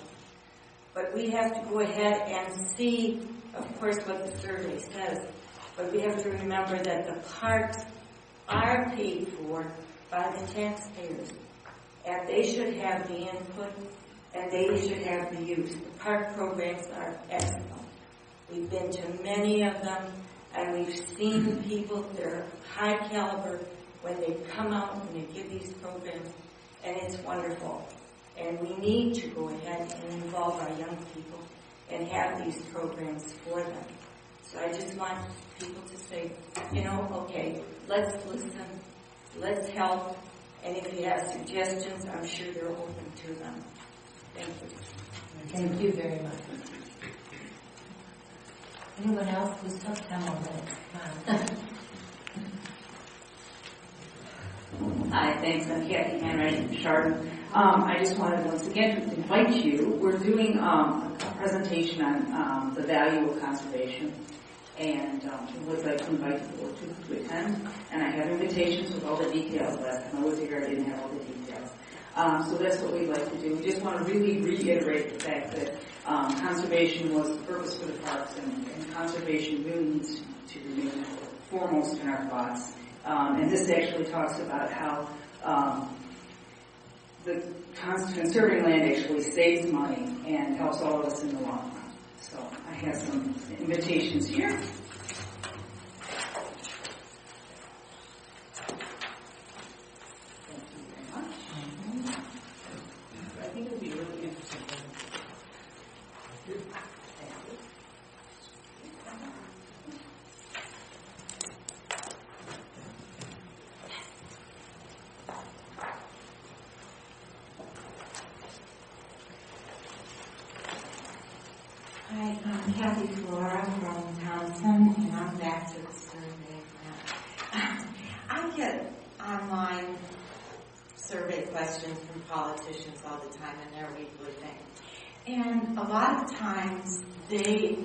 [SPEAKER 11] But we have to go ahead and see, of course, what the survey says. But we have to remember that the parks are paid for by the taxpayers. And they should have the input, and they should have the use. The park programs are excellent. We've been to many of them, and we've seen people, they're high caliber when they come out and they give these programs, and it's wonderful. And we need to go ahead and involve our young people and have these programs for them. So I just want people to say, okay, let's listen, let's help, and if you have suggestions, I'm sure they're open to them. Thank you.
[SPEAKER 2] Thank you very much. Anyone else? We'll still have 10 more minutes. Come on.
[SPEAKER 16] Hi, thanks. I'm Kathy Hanrahan from Chardon. I just wanted once again to invite you. We're doing a presentation on the value of conservation, and would like to invite the board to attend. And I have invitations with all the details. Last time I was here, I didn't have all the details. So that's what we'd like to do. We just want to really reiterate the fact that conservation was the purpose for the parks, and conservation really needs to remain foremost in our thoughts. And this actually talks about how the conserving land actually saves money and helps all of us in the long run. So I have some invitations here.
[SPEAKER 17] Johnson, and I'm back to the survey now. I get online survey questions from politicians all the time in their weekly thing. And a lot of times they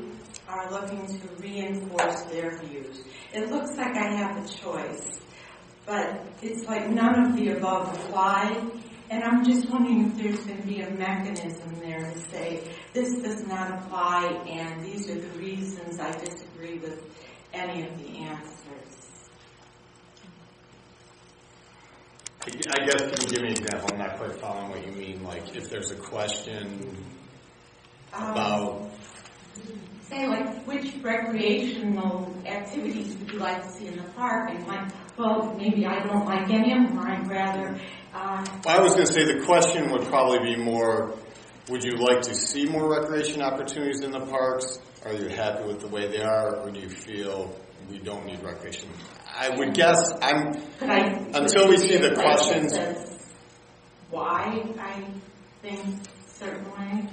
[SPEAKER 17] are looking to reinforce their views. It looks like I have a choice, but it's like none of the above apply. And I'm just wondering if there's going to be a mechanism there to say, this does not apply, and these are the reasons I disagree with any of the answers.
[SPEAKER 6] I guess, can you give me an example? I'm not quite following what you mean. Like, if there's a question about...
[SPEAKER 17] Say, like, which recreational activities would you like to see in the park? And like, well, maybe I don't like any of them, or I'd rather...
[SPEAKER 6] I was going to say the question would probably be more, would you like to see more recreation opportunities in the parks? Are you happy with the way they are, or do you feel we don't need recreation? I would guess until we see the questions.
[SPEAKER 17] Why I think certain way?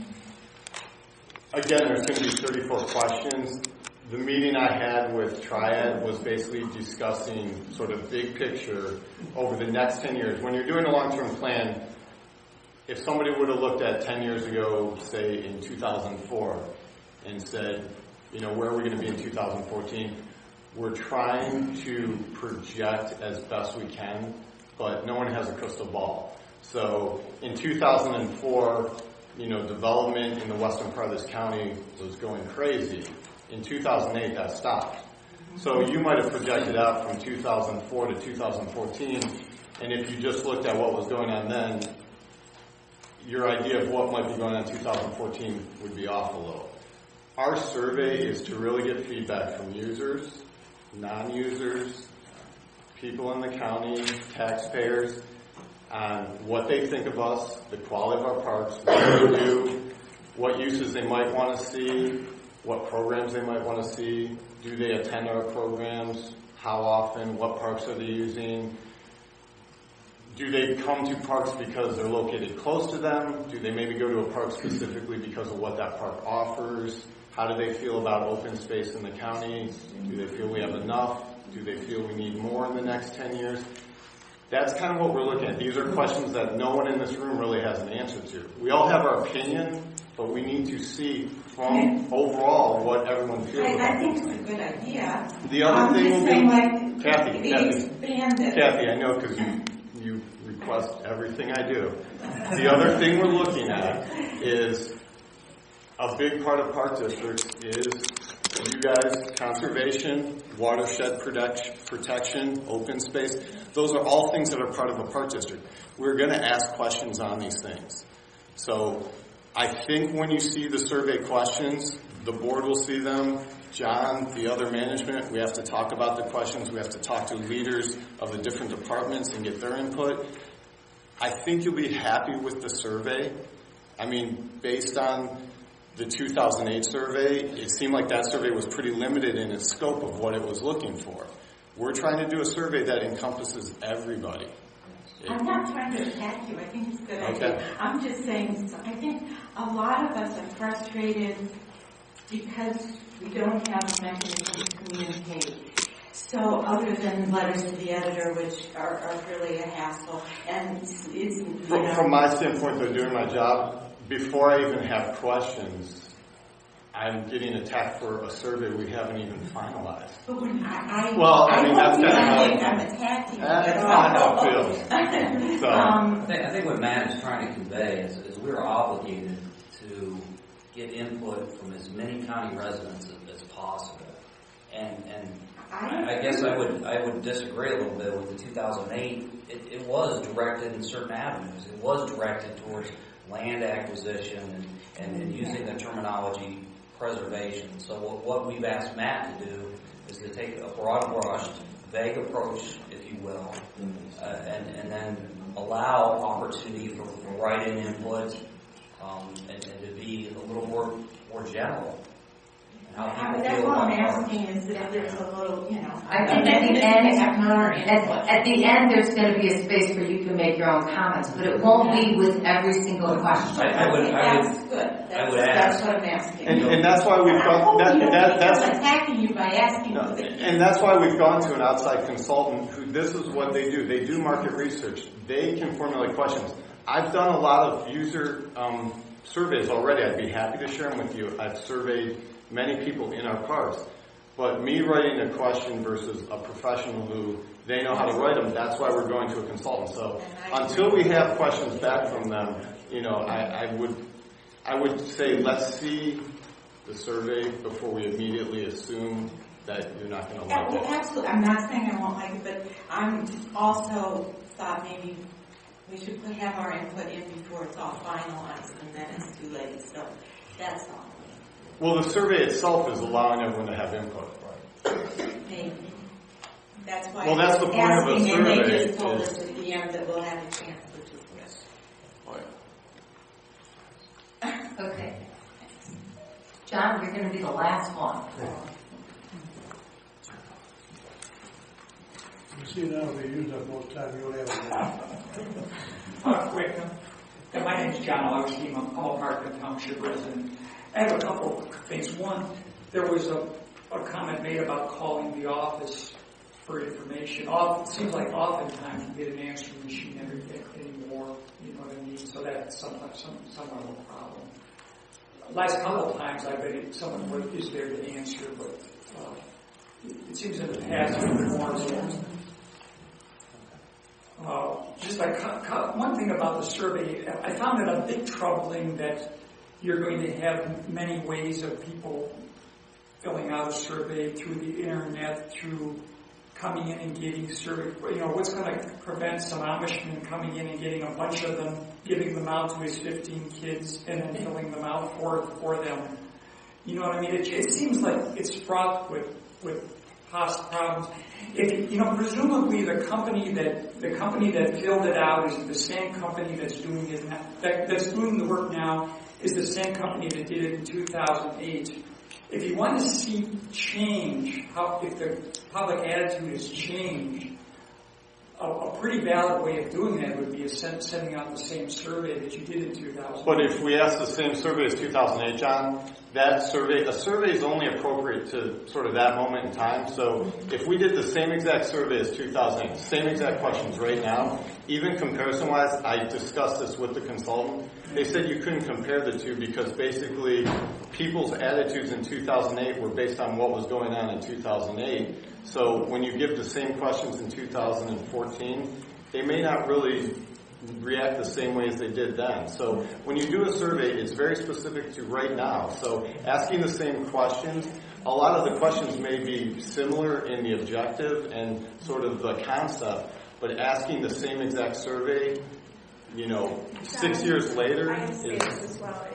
[SPEAKER 6] Again, there's going to be 34 questions. The meeting I had with Triad was basically discussing sort of big picture over the next 10 years. When you're doing a long-term plan, if somebody would have looked at 10 years ago, say in 2004, and said, you know, where are we going to be in 2014? We're trying to project as best we can, but no one has a crystal ball. So in 2004, you know, development in the western part of this county was going crazy. In 2008, that stopped. So you might have projected out from 2004 to 2014, and if you just looked at what was going on then, your idea of what might be going on in 2014 would be off a little. Our survey is to really get feedback from users, non-users, people in the county, taxpayers, on what they think of us, the quality of our parks, what we do, what uses they might want to see, what programs they might want to see, do they attend our programs, how often, what parks are they using, do they come to parks because they're located close to them, do they maybe go to a park specifically because of what that park offers, how do they feel about open space in the county, do they feel we have enough, do they feel we need more in the next 10 years? That's kind of what we're looking at. These are questions that no one in this room really has an answer to. We all have our opinion, but we need to see from overall what everyone feels about
[SPEAKER 17] I think it's a good idea.
[SPEAKER 6] The other thing will be,
[SPEAKER 17] like,
[SPEAKER 6] Kathy, I know because you request everything I do. The other thing we're looking at is a big part of Park District is you guys, conservation, watershed protection, open space. Those are all things that are part of a park district. We're going to ask questions on these things. So I think when you see the survey questions, the board will see them. John, the other management, we have to talk about the questions. We have to talk to leaders of the different departments and get their input. I think you'll be happy with the survey. I mean, based on the 2008 survey, it seemed like that survey was pretty limited in its scope of what it was looking for. We're trying to do a survey that encompasses everybody.
[SPEAKER 17] I'm not trying to attack you. I think it's a good idea. I'm just saying, I think a lot of us are frustrated because we don't have a mechanism to communicate. So other than letters to the editor, which are really a hassle, and it's
[SPEAKER 6] From my standpoint, they're doing my job. Before I even have questions, I'm getting attacked for a survey we haven't even finalized.
[SPEAKER 17] But when
[SPEAKER 6] that's kind of how
[SPEAKER 17] I'm attacking.
[SPEAKER 6] That's not how it feels. So.
[SPEAKER 1] I think what Matt is trying to convey is we're obligated to get input from as many county residents as possible. And I guess I would disagree a little bit with the 2008. It was directed in certain avenues. It was directed towards land acquisition and using the terminology preservation. So what we've asked Matt to do is to take a broad brushed, vague approach, if you will, and then allow opportunity for write-in input and to be a little more general. how people
[SPEAKER 17] That's
[SPEAKER 1] feel
[SPEAKER 17] what I'm
[SPEAKER 1] about parks.
[SPEAKER 17] asking is that there's a little, you know.
[SPEAKER 2] I think at the end, there's going to be a space where you can make your own comments, but it won't be with every single question.
[SPEAKER 17] That's good. That's what I'm asking.
[SPEAKER 6] And that's why we've gone. That's
[SPEAKER 17] attacking you by asking.
[SPEAKER 6] No, and that's why we've gone to an outside consultant who, this is what they do. They do market research. They can formulate questions. I've done a lot of user surveys already. I'd be happy to share them with you. I've surveyed many people in our parks. But me writing a question versus a professional who they know how to write them, that's why we're going to a consultant. So until we have questions back from them, you know, I would say let's see the survey before we immediately assume that you're not going to like it.
[SPEAKER 17] Absolutely. I'm not saying I won't like it, but I'm also thought maybe we should have our input in before it's all finalized, and then it's too late. So that's all.
[SPEAKER 6] Well, the survey itself is allowing everyone to have input.
[SPEAKER 17] Maybe. That's why.
[SPEAKER 6] Well, that's the point of a survey.
[SPEAKER 17] And they just told us at the end that we'll have a chance, which is good.
[SPEAKER 2] Okay. John, you're going to be the last one.
[SPEAKER 3] You see now, we use up most time, you don't have
[SPEAKER 18] Quick. My name's John Augustine. I'm a Parkland Township resident. I have a couple of things. One, there was a comment made about calling the office for information. It seems like oftentimes you get an answering machine anymore. You know what I mean? So that's somewhat of a problem. Last couple of times I've been someone is there to answer, but it seems in the past it's been more so. Just like one thing about the survey, I found it a bit troubling that you're going to have many ways of people filling out a survey through the internet, through coming in and getting survey. You know, what's going to prevent some Amishman coming in and getting a bunch of them, giving them out to his 15 kids, and then filling them out for them? You know what I mean? It seems like it's fraught with problems. Presumably the company that filled it out is the same company that's doing it now, that's doing the work now is the same company that did it in 2008. If you want to see change, if the public attitude has changed, a pretty valid way of doing that would be sending out the same survey that you did in 2008.
[SPEAKER 6] But if we ask the same survey as 2008, John, a survey is only appropriate to sort of that moment in time. So if we did the same exact survey as 2008, same exact questions right now, even comparison-wise, I discussed this with the consultant. They said you couldn't compare the two because basically people's attitudes in 2008 were based on what was going on in 2008. So when you give the same questions in 2014, they may not really react the same way as they did then. So when you do a survey, it's very specific to right now. So asking the same questions, a lot of the questions may be similar in the objective and sort of the concept, but asking the same exact survey, 6 years later
[SPEAKER 8] I understand this as well.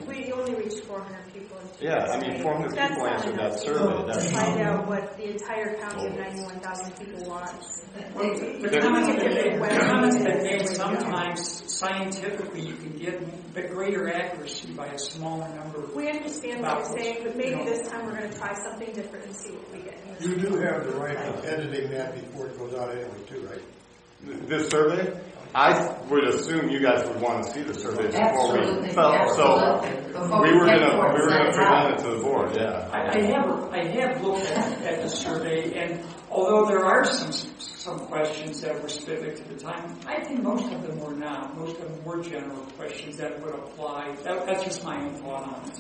[SPEAKER 8] We only reached 400 people.
[SPEAKER 6] 400 people answered that survey.
[SPEAKER 8] To find out what the entire county of 91,000 people want.
[SPEAKER 18] The comments that made sometimes scientifically you can get the greater accuracy by a smaller number.
[SPEAKER 8] We understand what you're saying, but maybe this time we're going to try something different and see what we get.
[SPEAKER 3] You do have the right of editing that before it goes out anyway, too, right?
[SPEAKER 6] This survey? I would assume you guys would want to see the survey before we felt. So we were going to present it to the board. Yeah.
[SPEAKER 18] I have looked at the survey, and although there are some questions that were specific to the time, I think most of them were not. Most of them were general questions that would apply. That's just my own thought on it.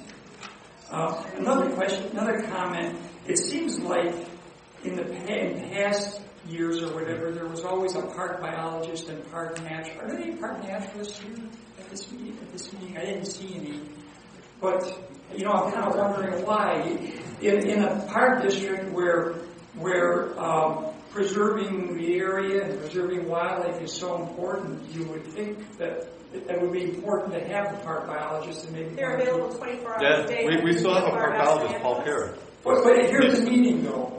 [SPEAKER 18] Another comment. It seems like in past years or whatever, there was always a park biologist and park naturalist. Are there any park naturalists here at this meeting? I didn't see any. But, I'm kind of wondering why. In a park district where preserving the area and preserving wildlife is so important, you would think that it would be important to have the park biologist and maybe...
[SPEAKER 8] They're available 24 hours a day.
[SPEAKER 6] We still have a park biologist, Paul Kerr.
[SPEAKER 18] But here's the meeting, though.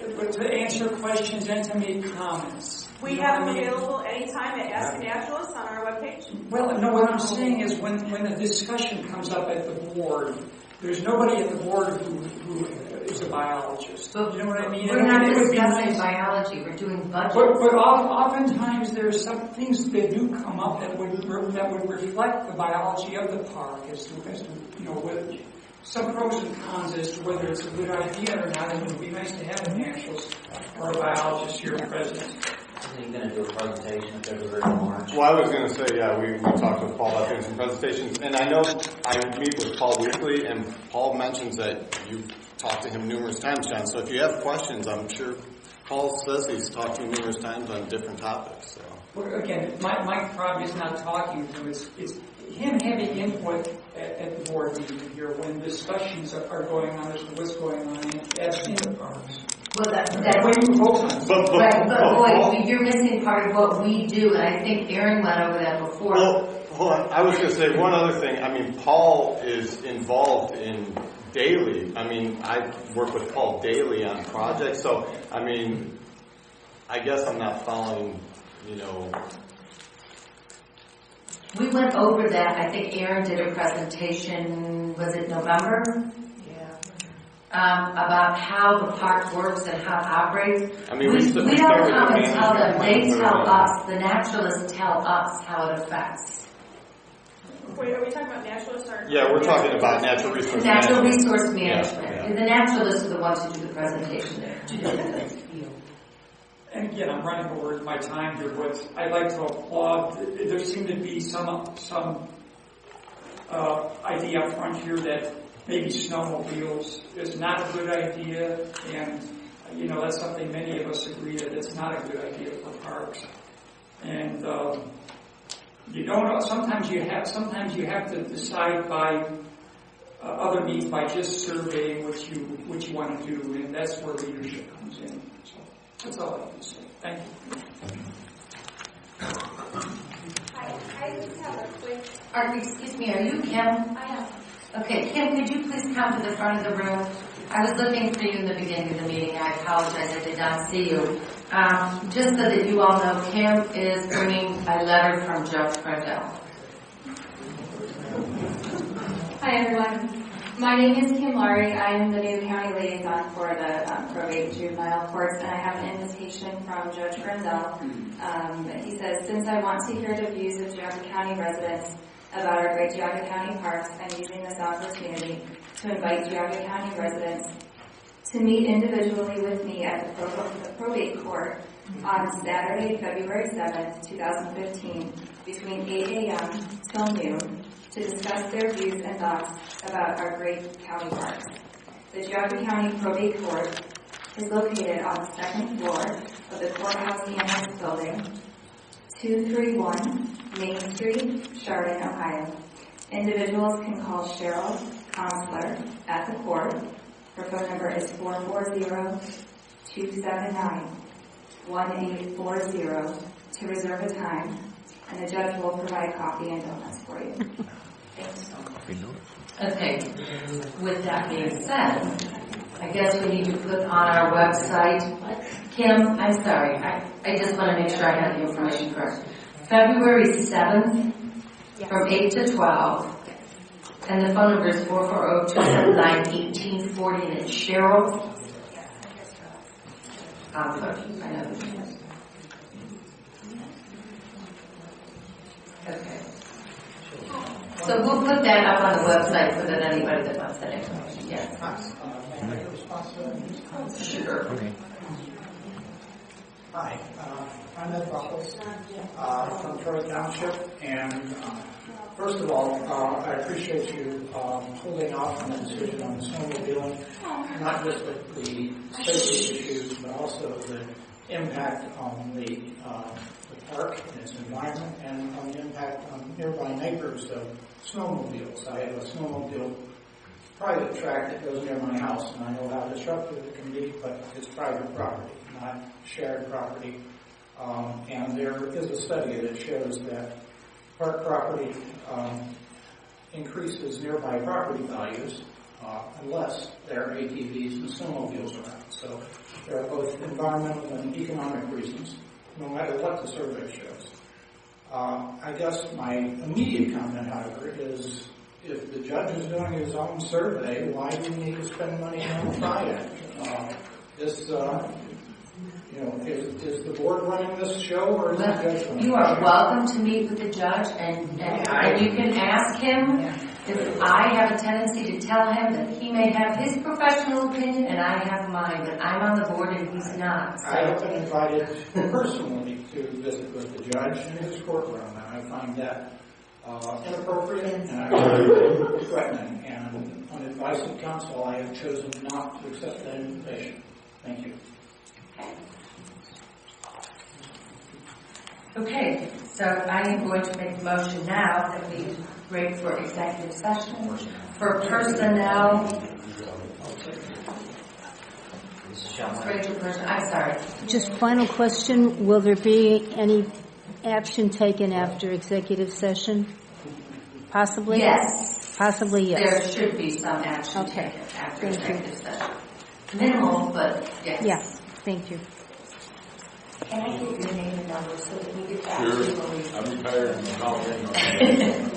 [SPEAKER 18] To answer questions and to make comments.
[SPEAKER 8] We have them available anytime at Ask a Naturalist on our webpage.
[SPEAKER 18] Well, no, what I'm saying is when a discussion comes up at the board, there's nobody at the board who is a biologist.
[SPEAKER 2] But
[SPEAKER 18] you know what I mean?
[SPEAKER 2] We're not
[SPEAKER 18] It would be
[SPEAKER 2] discussing
[SPEAKER 18] nice.
[SPEAKER 2] biology, we're doing budget.
[SPEAKER 18] But oftentimes there's some things that do come up that would reflect the biology of the park as to with some pros and cons as to whether it's a good idea or not. And it would be nice to have a naturalist or a biologist here present.
[SPEAKER 1] Are you going to do a presentation in February or March?
[SPEAKER 6] Well, I was going to say, yeah, we talked with Paul about doing some presentations, and I know I meet with Paul weekly, and Paul mentions that you talked to him numerous times, John. So if you have questions, I'm sure Paul says he's talked to you numerous times on different topics. So.
[SPEAKER 18] Well, again, my problem is not talking to him. It's him having input at the board meeting here when discussions are going on as to what's going on in the parks.
[SPEAKER 2] Well,
[SPEAKER 18] But
[SPEAKER 2] boy, you're missing part of what we do, and I think Aaron went over that before.
[SPEAKER 6] Well, hold on. I was going to say one other thing. I mean, Paul is involved in daily. I mean, I work with Paul daily on projects. So, I mean, I guess I'm not following,
[SPEAKER 2] We went over that. I think Aaron did a presentation, was it November? About how the park works and how it operates.
[SPEAKER 6] I mean,
[SPEAKER 2] we don't come and tell them. They
[SPEAKER 6] management.
[SPEAKER 2] tell us. The naturalists tell us how it affects.
[SPEAKER 8] Wait, are we talking about naturalists or?
[SPEAKER 6] Yeah, we're talking about natural resource
[SPEAKER 2] Natural
[SPEAKER 6] management.
[SPEAKER 2] resource management.
[SPEAKER 6] Yeah.
[SPEAKER 2] The naturalists are the ones who do the presentation there.
[SPEAKER 18] And again, I'm running over my time here, but I'd like to applaud. There seemed to be some idea up front here that maybe snowmobiles is not a good idea, and that's something many of us agree that it's not a good idea for parks. And you don't. Sometimes you have to decide by other means by just surveying what you want to do, and that's where leadership comes in. So that's all I have to say. Thank you.
[SPEAKER 8] Hi, I just have a quick.
[SPEAKER 2] Excuse me, are you Kim?
[SPEAKER 8] I am.
[SPEAKER 2] Okay, Kim, could you please come to the front of the room? I was looking for you in the beginning of the meeting. I apologize, I did not see you. Just so that you all know, Kim is bringing a letter from Judge Frendel.
[SPEAKER 19] Hi, everyone. My name is Kim Laurie. I am the new county liaison for the probate juvenile courts, and I have an invitation from Judge Frendel. He says, since I want to hear the views of Geauga County residents about our great Geauga County parks, I'm using this opportunity to invite Geauga County residents to meet individually with me at the probate court on Saturday, February 7th, 2015, between 8 a.m. till noon, to discuss their views and thoughts about our great county parks. The Geauga County Probate Court is located on the second floor of the Courthouse Annex Building, 231 Main Street, Chardon, Ohio. Individuals can call Cheryl Counselor at the court. Her phone number is 440-279-1840 to reserve a time, and the judge will provide coffee and donuts for you. Thanks so much.
[SPEAKER 2] Okay, with that being said, I guess we need to put on our website. Kim, I'm sorry, I just want to make sure I have the information correct. February 7th, from 8 to 12, and the phone number is 440-279-1840, and it's Cheryl. I know. Okay. So we'll put that up on the website so that anybody that wants that information, yes. Sure. Okay.
[SPEAKER 20] Hi, I'm Ed Ruffles from Geauga Township, and first of all, I appreciate you holding off on the decision on the snowmobiling, not just with the safety issues, but also the impact on the park and its environment, and on the impact on nearby neighbors of snowmobiles. I have a snowmobile private track that goes near my house, and I know how disruptive it can be, but it's private property, not shared property. And there is a study that shows that park property increases nearby property values unless there are ATVs and snowmobiles around. So there are both environmental and economic reasons, no matter what the survey shows. I guess my immediate comment, however, is if the judge is doing his own survey, why do you need to spend money on Friday? Is the board running this show, or is the judge running?
[SPEAKER 2] You are welcome to meet with the judge, and you can ask him. If I have a tendency to tell him that he may have his professional opinion and I have mine, but I'm on the board and he's not. So.
[SPEAKER 20] I have been invited personally to visit with the judge in his courtroom, and I find that inappropriate and threatening. And on advice of counsel, I have chosen not to accept that invitation. Thank you.
[SPEAKER 2] Okay, so I am going to make a motion now that we break for executive session for personnel. I'm sorry.
[SPEAKER 14] Just final question, will there be any action taken after executive session? Possibly?
[SPEAKER 2] Yes.
[SPEAKER 14] Possibly, yes.
[SPEAKER 2] There should be some action taken after executive session. Minimal, but yes.
[SPEAKER 14] Yes, thank you.
[SPEAKER 2] Can I get your name and number so that we get back to
[SPEAKER 15] Sure. I'm retired.